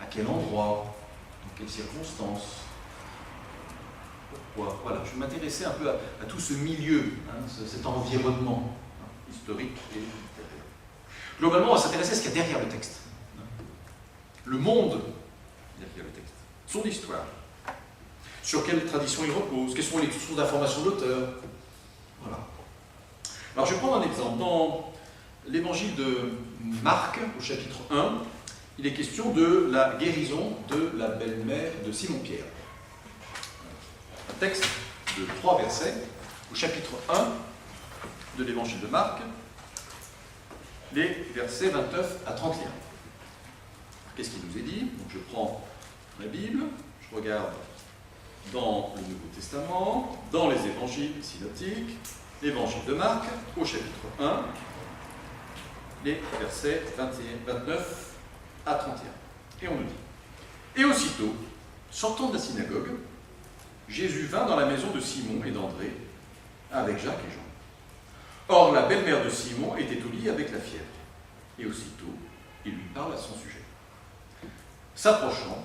À quel endroit? Dans quelles circonstances? Pourquoi? Voilà, je vais m'intéresser un peu à tout ce milieu, cet environnement historique et littéraire. Globalement, on va s'intéresser à ce qu'il y a derrière le texte. Le monde derrière le texte, son histoire, sur quelle tradition il repose, quelles sont les sources d'information de l'auteur. Voilà. Alors je vais prendre un exemple. Dans l'évangile de Marc, au chapitre 1, il est question de la guérison de la belle-mère de Simon-Pierre. Un texte de 3 versets, au chapitre 1 de l'évangile de Marc, les versets 29 à 31. Qu'est-ce qu'il nous est dit? Donc je prends ma Bible, je regarde dans le Nouveau Testament, dans les évangiles synoptiques, l'évangile de Marc, au chapitre 1, les versets 29 à 31. Et on nous dit: Et aussitôt, sortant de la synagogue, Jésus vint dans la maison de Simon et d'André, avec Jacques et Jean. Or, la belle-mère de Simon était au lit avec la fièvre. Et aussitôt, il lui parle à son sujet. S'approchant,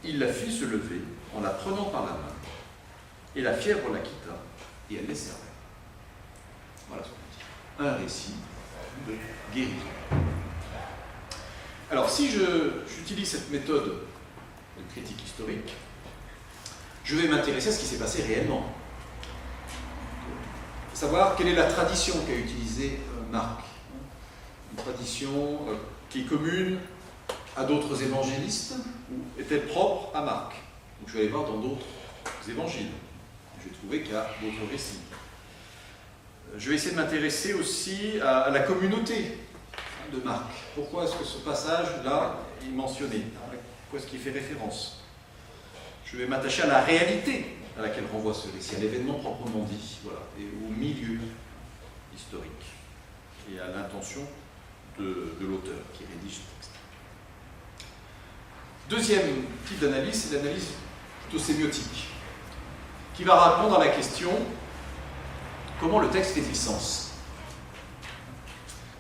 il la fit se lever en la prenant par la main, et la fièvre la quitta, et elle les servait. Voilà ce qu'on dit. Un récit de guérison. Alors, si j'utilise cette méthode de critique historique, je vais m'intéresser à ce qui s'est passé réellement. Savoir quelle est la tradition qu'a utilisée Marc. Une tradition qui est commune à d'autres évangélistes ou est-elle propre à Marc? Donc je vais aller voir dans d'autres évangiles. Je vais trouver qu'il y a d'autres récits. Je vais essayer de m'intéresser aussi à la communauté de Marc. Pourquoi est-ce que ce passage-là est mentionné? À quoi est-ce qu'il fait référence? Je vais m'attacher à la réalité à laquelle renvoie ce récit, à l'événement proprement dit, voilà, et au milieu historique, et à l'intention de l'auteur qui rédige ce texte. Deuxième type d'analyse, c'est l'analyse plutôt sémiotique, qui va répondre à la question: comment le texte fait-il sens?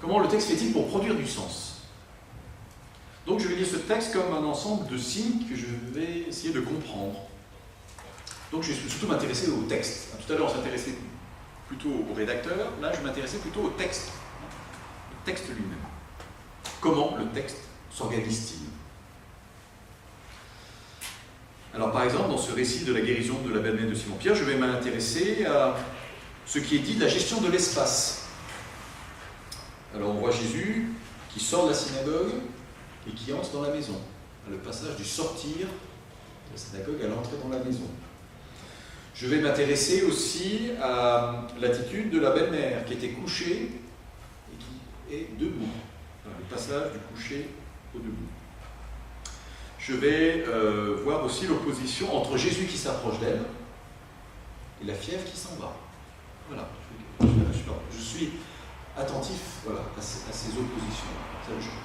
Comment le texte fait-il pour produire du sens? Donc je vais lire ce texte comme un ensemble de signes que je vais essayer de comprendre. Donc je vais surtout m'intéresser au texte. Tout à l'heure on s'intéressait plutôt au rédacteur, là je m'intéressais plutôt au texte. Le texte lui-même. Comment le texte s'organise-t-il? Alors par exemple, dans ce récit de la guérison de la belle-mère de Simon-Pierre, je vais m'intéresser à ce qui est dit de la gestion de l'espace. Alors on voit Jésus qui sort de la synagogue et qui entre dans la maison. Le passage du sortir de la synagogue à l'entrée dans la maison. Je vais m'intéresser aussi à l'attitude de la belle-mère qui était couchée et qui est debout. Le passage du coucher au debout. Je vais voir aussi l'opposition entre Jésus qui s'approche d'elle et la fièvre qui s'en va. Voilà. Je suis attentif, voilà, à ces oppositions.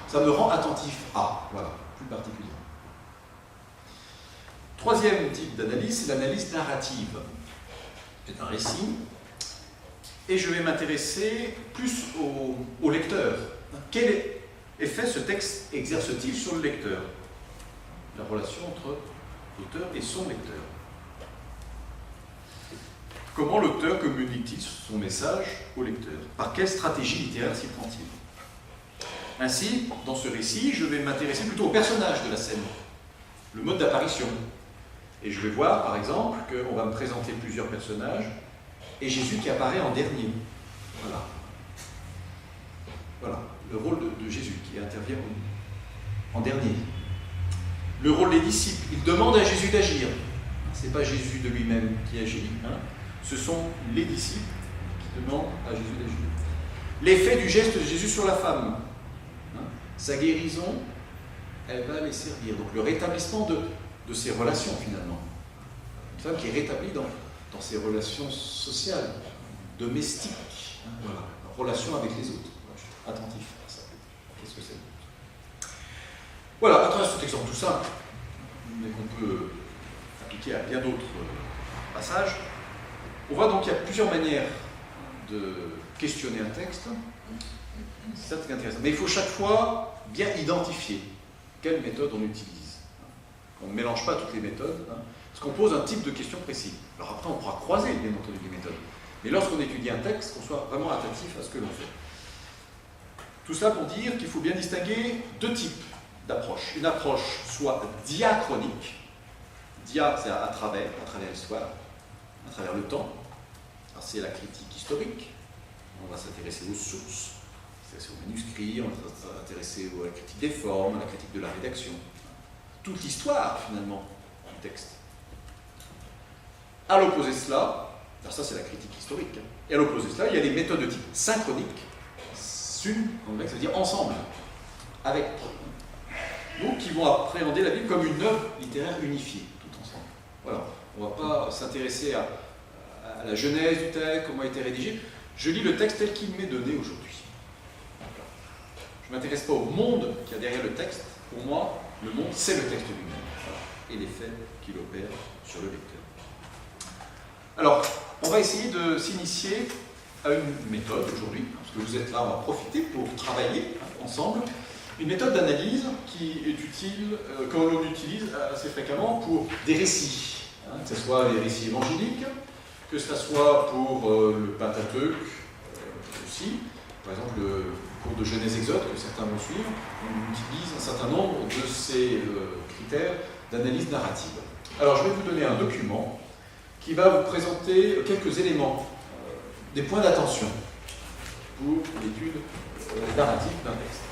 Ça me rend attentif à, voilà, plus particulièrement. Troisième type d'analyse, c'est l'analyse narrative. C'est un récit, et je vais m'intéresser plus au lecteur. Quel effet ce texte exerce-t-il sur le lecteur? La relation entre l'auteur et son lecteur. Comment l'auteur communique-t-il son message au lecteur? Par quelle stratégie littéraire s'y prend-il? Ainsi, dans ce récit, je vais m'intéresser plutôt au personnage de la scène, le mode d'apparition. Et je vais voir, par exemple, qu'on va me présenter plusieurs personnages, et Jésus qui apparaît en dernier. Voilà. Voilà, le rôle de Jésus qui intervient en dernier. Le rôle des disciples, ils demandent à Jésus d'agir. Ce n'est pas Jésus de lui-même qui agit, hein. Ce sont les disciples qui demandent à Jésus d'agir. L'effet du geste de Jésus sur la femme. Hein. Sa guérison, elle va les servir. Donc le rétablissement de ses relations finalement. Une femme qui est rétablie dans ses relations sociales, domestiques, hein, voilà, en relation avec les autres. Voilà, je suis attentif à ça. Qu'est-ce que c'est? Voilà, à travers cet exemple tout simple, mais qu'on peut appliquer à bien d'autres passages, on voit donc qu'il y a plusieurs manières de questionner un texte. C'est ça qui est intéressant. Mais il faut chaque fois bien identifier quelle méthode on utilise. On ne mélange pas toutes les méthodes, hein, parce qu'on pose un type de question précis. Alors après, on pourra croiser, bien entendu, les méthodes. Mais lorsqu'on étudie un texte, qu'on soit vraiment attentif à ce que l'on fait. Tout cela pour dire qu'il faut bien distinguer deux types d'approches. Une approche soit diachronique. Dia, c'est à travers l'histoire, à travers le temps. C'est la critique historique. On va s'intéresser aux sources, s'intéresser aux manuscrits, on va s'intéresser à la critique des formes, à la critique de la rédaction. Toute l'histoire, finalement, du texte. À l'opposé de cela, alors ça c'est la critique historique, hein, et à l'opposé de cela, il y a les méthodes de type synchronique, sun, en grec ça veut dire ensemble, avec, donc qui vont appréhender la Bible comme une œuvre littéraire unifiée, tout ensemble. Voilà, on ne va pas s'intéresser à la genèse du texte, comment il a été rédigé. Je lis le texte tel qu'il m'est donné aujourd'hui. Je ne m'intéresse pas au monde qu'il y a derrière le texte. Pour moi, le monde, c'est le texte lui-même. Voilà. Et les faits qu'il opère sur le lecteur. Alors, on va essayer de s'initier à une méthode aujourd'hui, parce que vous êtes là, on va profiter pour travailler ensemble. Une méthode d'analyse qui est utile, que l'on utilise assez fréquemment pour des récits, que ce soit les récits évangéliques, que ce soit pour le Pentateuque aussi, par exemple le cours de Genèse-Exode que certains vont suivre, on utilise un certain nombre de ces critères d'analyse narrative. Alors je vais vous donner un document qui va vous présenter quelques éléments, des points d'attention pour l'étude narrative d'un texte.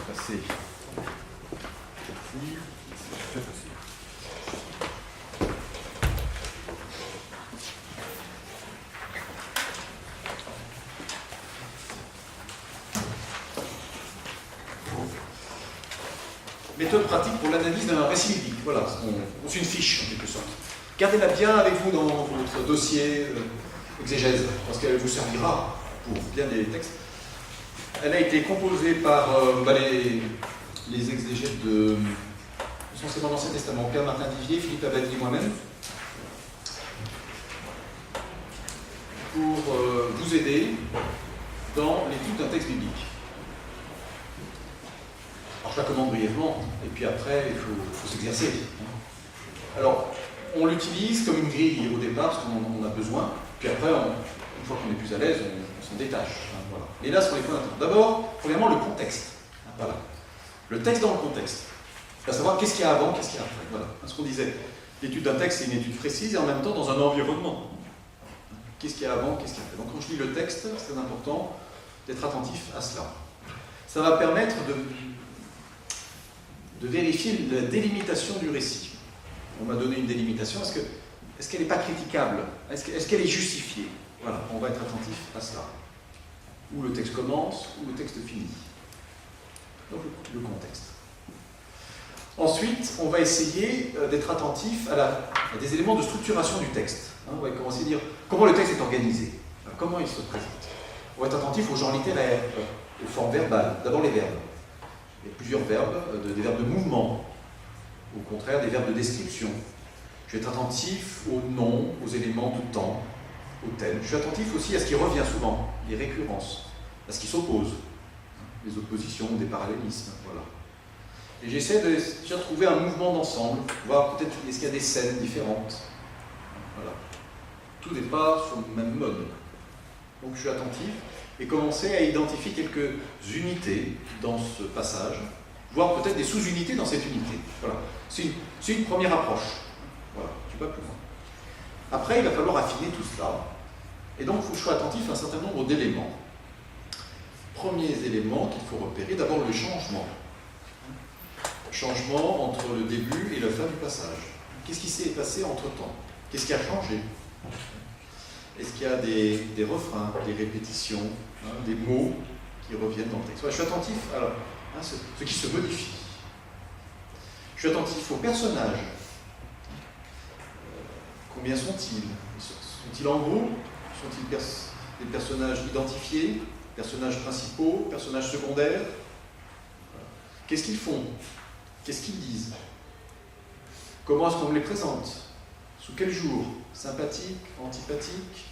Passer. Méthode pratique pour l'analyse d'un récit biblique. Voilà, on suit une fiche en quelque sorte. Gardez-la bien avec vous dans votre dossier exégèse, parce qu'elle vous servira pour bien des textes. Elle a été composée par les exégètes essentiellement de l'Ancien Testament, Pierre Martin Divier, Philippe Abadi et moi-même, pour vous aider dans l'étude d'un texte biblique. Alors je la commande brièvement, et puis après il faut s'exercer. Alors on l'utilise comme une grille au départ, parce qu'on en a besoin, puis après, une fois qu'on est plus à l'aise, on s'en détache. Voilà. Et là, sur les points d'attention. D'abord, premièrement, le contexte. Voilà. Le texte dans le contexte. À savoir qu'est-ce qu'il y a avant, qu'est-ce qu'il y a après. Voilà. Ce qu'on disait, l'étude d'un texte, c'est une étude précise, et en même temps dans un environnement. Qu'est-ce qu'il y a avant, qu'est-ce qu'il y a après. Donc quand je lis le texte, c'est important d'être attentif à cela. Ça va permettre de vérifier la délimitation du récit. On m'a donné une délimitation, est-ce qu'elle n'est pas critiquable? Est-ce qu'elle est justifiée? Voilà, on va être attentif à cela. Où le texte commence, où le texte finit. Donc le contexte. Ensuite, on va essayer d'être attentif à des éléments de structuration du texte. On va commencer à dire comment le texte est organisé, comment il se présente. On va être attentif au genre littéraire, aux formes verbales. D'abord les verbes. Il y a plusieurs verbes, des verbes de mouvement. Au contraire, des verbes de description. Je vais être attentif aux noms, aux éléments de temps, aux thèmes. Je suis attentif aussi à ce qui revient souvent, les récurrences, à ce qui s'oppose, les oppositions, des parallélismes. Voilà. Et j'essaie de trouver un mouvement d'ensemble, voir peut-être est-ce qu'il y a des scènes différentes. Voilà. Tout n'est pas sur le même mode. Donc je suis attentif et commencer à identifier quelques unités dans ce passage, voire peut-être des sous-unités dans cette unité. Voilà. C'est une première approche. Voilà, je ne vais pas plus loin. Après, il va falloir affiner tout cela. Et donc, il faut que je sois attentif à un certain nombre d'éléments. Premiers éléments qu'il faut repérer, d'abord le changement. Changement entre le début et la fin du passage. Qu'est-ce qui s'est passé entre-temps? Qu'est-ce qui a changé? Est-ce qu'il y a des refrains, des répétitions, des mots qui reviennent dans le texte? Je suis attentif à ce qui se modifie. Je suis attentif aux personnages. Combien sont-ils? Sont-ils en groupe? Sont-ils des personnages identifiés? Personnages principaux? Personnages secondaires? Qu'est-ce qu'ils font? Qu'est-ce qu'ils disent? Comment est-ce qu'on les présente? Sous quel jour? Sympathique? Antipathique?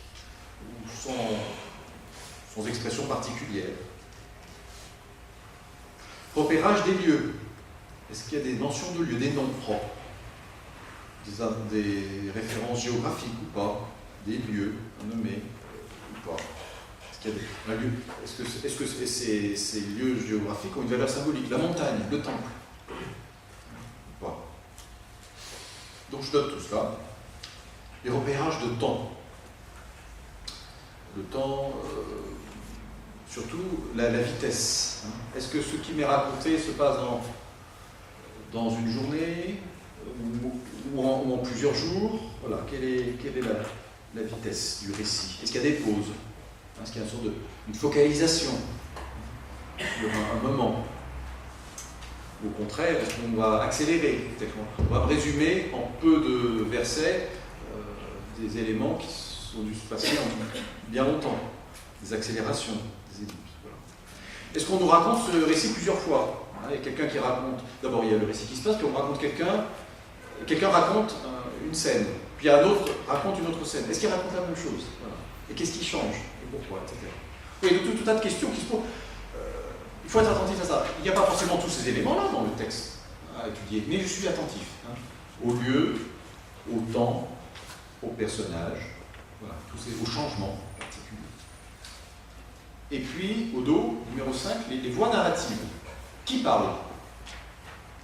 Ou sans expression particulière? Repérage des lieux. Est-ce qu'il y a des mentions de lieux, des noms propres? Des références géographiques ou pas? Des lieux nommés ou pas? Est-ce qu'il y a un lieu? Est-ce que ces lieux géographiques ont une valeur symbolique? La montagne, le temple? Ou pas? Donc je note tout cela. Les repérages de temps. Le temps, surtout la vitesse. Est-ce que ce qui m'est raconté se passe dans une journée ou en plusieurs jours? Voilà, quelle est la vitesse du récit? Est-ce qu'il y a des pauses? Est-ce qu'il y a une sorte une focalisation sur un moment? Ou au contraire, est-ce qu'on va accélérer? Peut-être qu'on va résumer en peu de versets des éléments qui sont dû se passer en bien longtemps, des accélérations, des ellipses. Voilà. Est-ce qu'on nous raconte ce récit plusieurs fois? Il y a quelqu'un qui raconte, d'abord il y a le récit qui se passe, puis on raconte quelqu'un raconte une scène, puis un autre raconte une autre scène. Est-ce qu'il raconte la même chose? Voilà. Et qu'est-ce qui change? Et pourquoi, etc. Oui, il y a tout un tas de questions qui se posent. Il faut être attentif à ça. Il n'y a pas forcément tous ces éléments-là dans le texte à étudier, mais je suis attentif au lieu, au temps, aux personnages, voilà, aux changements particuliers. Et puis, au dos, numéro 5, les voix narratives. Qui parle?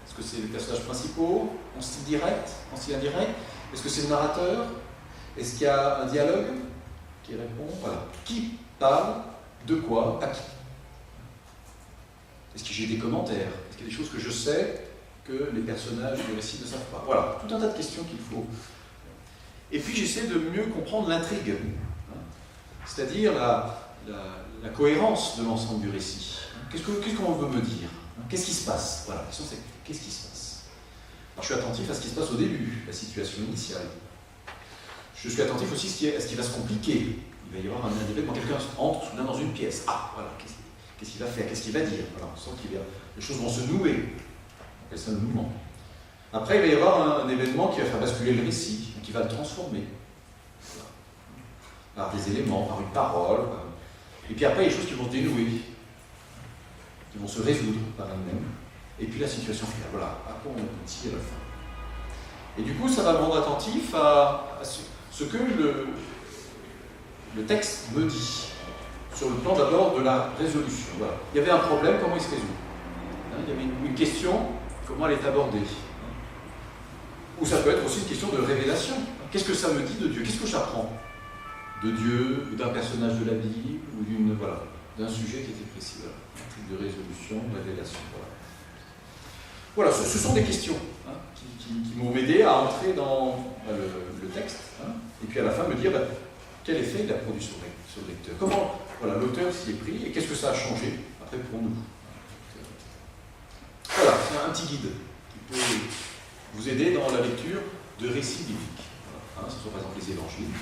Est-ce que c'est les personnages principaux, en style direct, en style indirect? Est-ce que c'est le narrateur? Est-ce qu'il y a un dialogue qui répond? Voilà. Qui parle? De quoi? À qui? Est-ce que j'ai des commentaires? Est-ce qu'il y a des choses que je sais que les personnages du récit ne savent pas? Voilà, tout un tas de questions qu'il faut. Et puis j'essaie de mieux comprendre l'intrigue, c'est-à-dire la cohérence de l'ensemble du récit. Qu'est-ce qu'on veut me dire? Qu'est-ce qui se passe? Voilà, la question c'est qu'est-ce qui se passe? Alors, je suis attentif à ce qui se passe au début, la situation initiale. Je suis attentif aussi à ce qui va se compliquer. Il va y avoir un événement, quelqu'un entre soudain dans une pièce. Ah, voilà, qu'est-ce qu'il va faire? Qu'est-ce qu'il va dire? Voilà, on sent les choses vont se nouer. On appelle ça le mouvement. Après, il va y avoir un événement qui va faire basculer le récit, qui va le transformer. Voilà. Par des éléments, par une parole. Et puis après, il y a des choses qui vont se dénouer, qui vont se résoudre par elles-mêmes. Et puis la situation finale. Voilà, à quoi on aboutit à la fin. Et du coup, ça va me rendre attentif à ce que le texte me dit, sur le plan d'abord de la résolution. Voilà. Il y avait un problème, comment il se résout? Il y avait une question, comment elle est abordée? Ou ça peut être aussi une question de révélation. Qu'est-ce que ça me dit de Dieu? Qu'est-ce que j'apprends de Dieu, ou d'un personnage de la Bible, ou d'un sujet qui était précis? Voilà. Un truc de résolution, de révélation. Voilà, ce sont des questions qui m'ont aidé à entrer dans le texte, et puis à la fin me dire quel effet il a produit sur le lecteur. Comment l'auteur s'y est pris, et qu'est-ce que ça a changé après pour nous. Voilà, c'est un petit guide qui peut vous aider dans la lecture de récits bibliques. Voilà, ce soit par exemple les évangiles,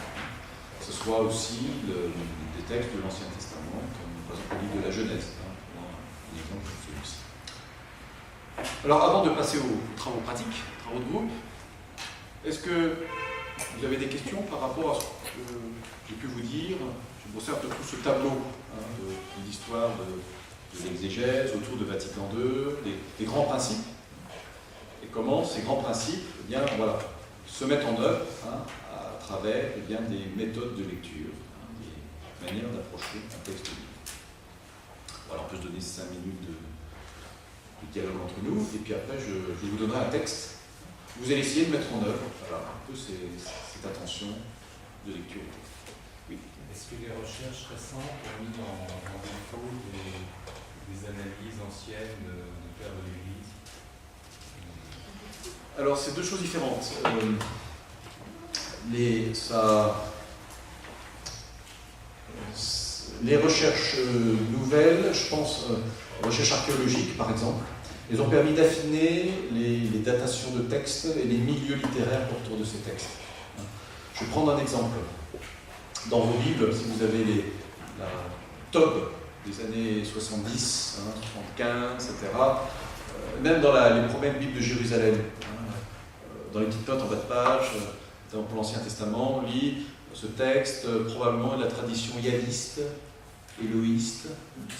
ce soit aussi des textes de l'Ancien Testament, comme par exemple le livre de la Genèse, un exemple que je fais aussi. Alors avant de passer aux travaux pratiques, travaux de groupe, est-ce que vous avez des questions par rapport à ce que j'ai pu vous dire? Je brossais un peu tout ce tableau de l'histoire de l'exégèse autour de Vatican II, des grands principes, et comment ces grands principes se mettent en œuvre à travers des méthodes de lecture, des manières d'approcher un texte biblique. Voilà, on peut se donner 5 minutes de dialogue entre nous, et puis après je vous donnerai un texte. Vous allez essayer de mettre en œuvre un peu cette attention de lecture. Oui. Est-ce que les recherches récentes ont mis en défaut des analyses anciennes de pères de l'Église? Alors c'est deux choses différentes. Les recherches nouvelles, je pense, recherches archéologiques par exemple, elles ont permis d'affiner les datations de textes et les milieux littéraires autour de ces textes. Je vais prendre un exemple. Dans vos Bibles, si vous avez la Tob des années 70, 75, etc., même dans les premières Bibles de Jérusalem, dans les petites notes en bas de page, pour l'Ancien Testament, on lit ce texte probablement de la tradition yaviste, éloïste,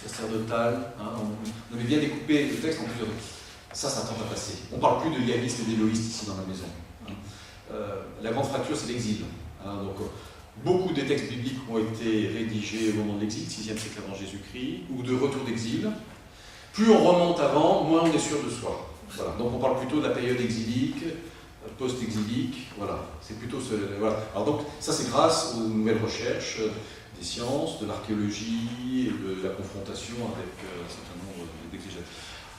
sacerdotale. On avait bien découpé le texte en plusieurs. Ça tend à passer. On ne parle plus de yaviste et d'éloïste ici dans la maison. La grande fracture, c'est l'exil. Donc, beaucoup des textes bibliques ont été rédigés au moment de l'exil, 6e siècle avant Jésus-Christ, ou de retour d'exil. Plus on remonte avant, moins on est sûr de soi. Voilà. Donc on parle plutôt de la période exilique, post-exilique. Voilà. C'est plutôt voilà. Alors donc, ça c'est grâce aux nouvelles recherches des sciences, de l'archéologie et de la confrontation avec un certain nombre d'exégètes.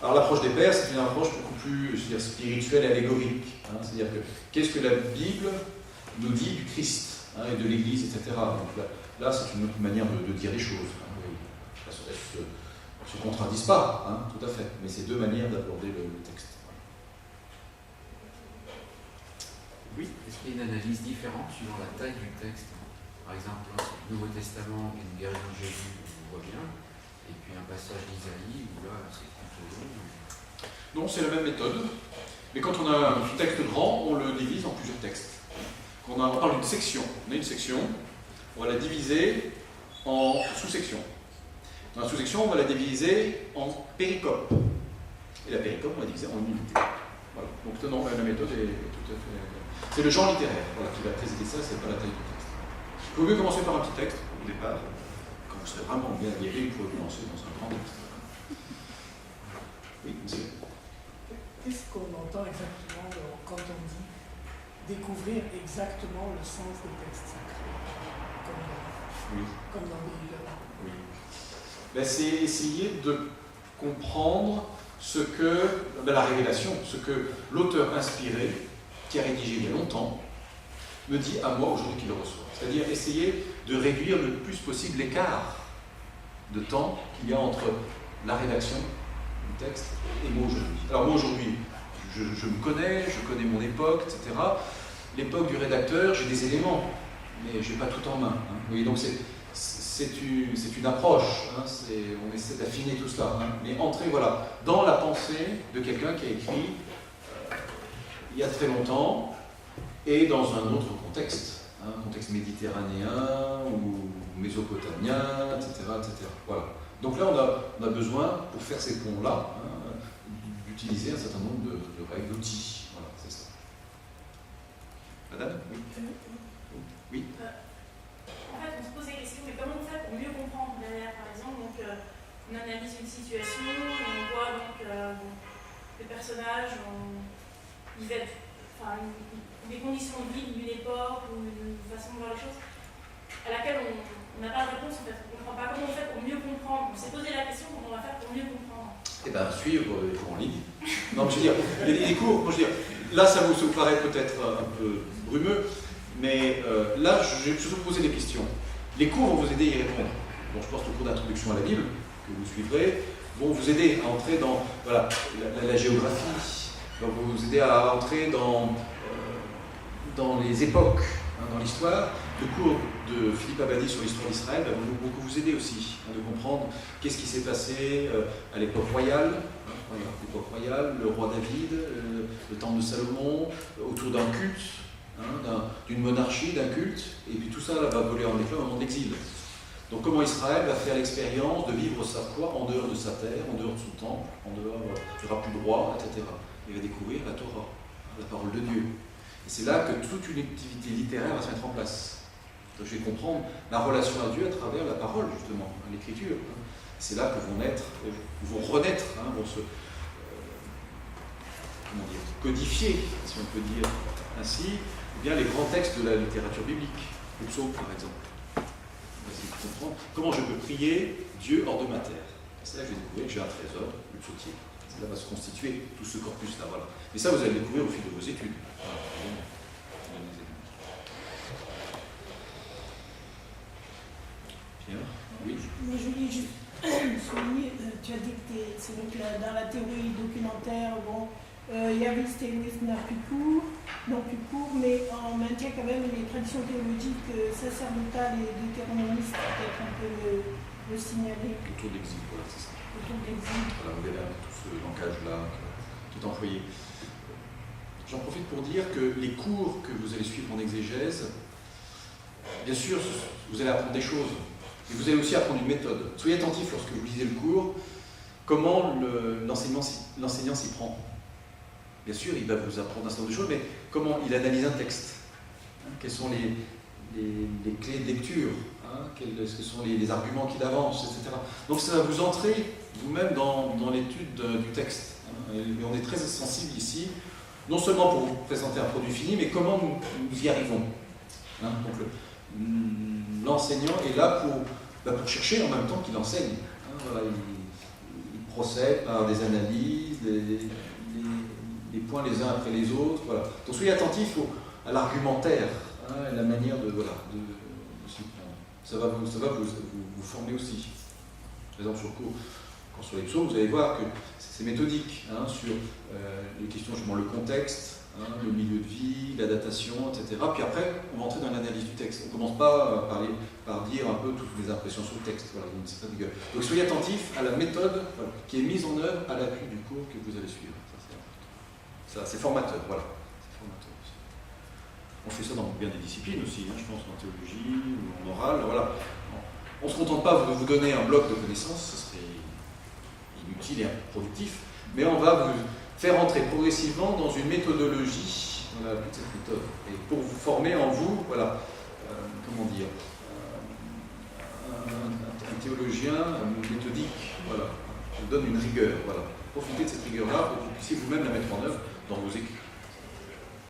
Alors l'approche des pères, c'est une approche beaucoup plus spirituelle et allégorique. C'est-à-dire que qu'est-ce que la Bible nous dit du Christ et de l'Église, etc. Donc là c'est une autre manière de dire les choses. se contradisent pas, hein, tout à fait, mais c'est deux manières d'aborder le texte. Oui. Est-ce qu'il y a une analyse différente suivant la taille du texte? Par exemple, dans le Nouveau Testament, il y a une guérison de Jésus, on voit bien, et puis un passage d'Isaïe où là, c'est plutôt long. Non, c'est la même méthode, mais quand on a un texte grand, on le divise en plusieurs textes. Quand on parle d'une section, on a une section, on va la diviser en sous-sections. Dans la sous-section, on va la diviser en péricopes. Et la péricope, on va diviser en unités. Voilà. Donc non, la méthode est tout à fait... C'est le genre littéraire voilà, qui va présider ça, c'est pas la taille du texte. Il vaut mieux commencer par un petit texte au départ. Quand vous serez vraiment bien guéri, vous pouvez commencer dans un grand texte. Oui, monsieur. Qu'est-ce qu'on entend exactement quand on dit découvrir exactement le sens des textes sacrés, comme dans les livres? Oui. Ben, c'est essayer de comprendre ce que, la révélation, ce que l'auteur inspiré, qui a rédigé il y a longtemps, me dit à moi aujourd'hui qu'il le reçoit. C'est-à-dire essayer de réduire le plus possible l'écart de temps qu'il y a entre la rédaction du texte et moi aujourd'hui. Alors moi aujourd'hui, je me connais, je connais mon époque, etc. L'époque du rédacteur, j'ai des éléments, mais je n'ai pas tout en main. Hein. Vous voyez, donc c'est une approche, hein, on essaie d'affiner tout cela, hein, mais entrer voilà, dans la pensée de quelqu'un qui a écrit il y a très longtemps et dans un autre contexte, hein, un contexte méditerranéen ou mésopotamien, etc., etc. Voilà. Donc là, on a besoin, pour faire ces ponts-là, hein, d'utiliser un certain nombre de règles, d'outils. Voilà, c'est ça. Madame? Oui. Oui. En fait, on se pose des questions, mais comment on fait pour mieux comprendre derrière, par exemple, donc, on analyse une situation, on voit donc les personnages, ils aident, des conditions de vie d'une époque ou une façon de voir les choses à laquelle on n'a pas de réponse en fait, on ne comprend pas comment on fait pour mieux comprendre. On s'est posé la question comment on va faire pour mieux comprendre. Eh bien, suivre les cours en ligne. Non, je veux dire, les cours, moi, je veux dire, là, ça vous paraît peut-être un peu brumeux, mais là, je vais vous poser des questions. Les cours vont vous aider à y répondre. Bon, je pense que le cours d'introduction à la Bible, que vous suivrez, vont vous aider à entrer dans voilà, la géographie, vont vous aider à entrer dans les époques, hein, dans l'histoire. Le cours de Philippe Abadi sur l'histoire d'Israël va beaucoup vous aider aussi, hein, de comprendre qu'est-ce qui s'est passé à l'époque royale, le roi David, le temps de Salomon, autour d'un culte, hein, d'une monarchie, d'un culte, et puis tout ça là, va voler en éclat au moment d'exil. Donc comment Israël va faire l'expérience de vivre sa foi en dehors de sa terre, en dehors de son temple, en dehors du rappel de droit, etc. Il va découvrir la Torah, la parole de Dieu. Et c'est là que toute une activité littéraire va se mettre en place. Donc je vais comprendre la relation à Dieu à travers la parole, justement, l'écriture. C'est là que vont renaître, hein, vont se codifier, si on peut dire ainsi, bien les grands textes de la littérature biblique, le psaume par exemple. Essayer de comprendre comment je peux prier Dieu hors de ma terre. C'est là que je vais découvrir que j'ai un trésor, le psautier. C'est là va se constituer tout ce corpus-là. Voilà. Et ça, vous allez le découvrir au fil de vos études. Voilà. Bien. Oui. Moi, je voulais juste souligner, tu as dit que c'est donc dans la théorie documentaire, bon, Yavis Théoris n'a plus court, mais on maintient quand même les traditions théologiques sacerdotales et deutéronomistes, peut-être un peu le signaler. Autour de l'exil, voilà, c'est ça. Autour de l'exil. Voilà, vous verrez tout ce langage-là, tout employé. J'en profite pour dire que les cours que vous allez suivre en exégèse, bien sûr, vous allez apprendre des choses, mais vous allez aussi apprendre une méthode. Soyez attentifs lorsque vous lisez le cours, comment l'enseignant s'y prend. Bien sûr, il va vous apprendre un certain nombre de choses, mais comment il analyse un texte, hein, quelles sont les clés de lecture, hein, quels sont les arguments qu'il avance, etc. Donc ça va vous entrer vous-même dans l'étude du texte. Hein, et on est très sensible ici, non seulement pour vous présenter un produit fini, mais comment nous y arrivons. Hein, donc l'enseignant est là pour chercher en même temps qu'il enseigne. Hein, voilà, il procède par des analyses, les points les uns après les autres. Voilà. Donc soyez attentifs à l'argumentaire, hein, et la manière de s'y prendre. Ça va vous former aussi. Par exemple, sur le construire les psaumes, vous allez voir que c'est méthodique hein, sur les questions, justement, le contexte, hein, le milieu de vie, la datation, etc. Puis après, on va entrer dans l'analyse du texte. On ne commence pas par dire un peu toutes les impressions sur le texte. Voilà, une certaine rigueur. Donc soyez attentifs à la méthode voilà, qui est mise en œuvre à l'appui du cours que vous allez suivre. Ça, c'est formateur, voilà. C'est formateur aussi. On fait ça dans bien des disciplines aussi, hein, je pense, en théologie ou en oral. Voilà. On ne se contente pas de vous donner un bloc de connaissances, ce serait inutile et improductif, mais on va vous faire entrer progressivement dans une méthodologie, voilà, toute cette méthode, et pour vous former en vous, voilà, comment dire, un théologien méthodique, voilà, je vous donne une rigueur, voilà. Profitez de cette rigueur-là pour que vous puissiez vous-même la mettre en œuvre dans vos écrits.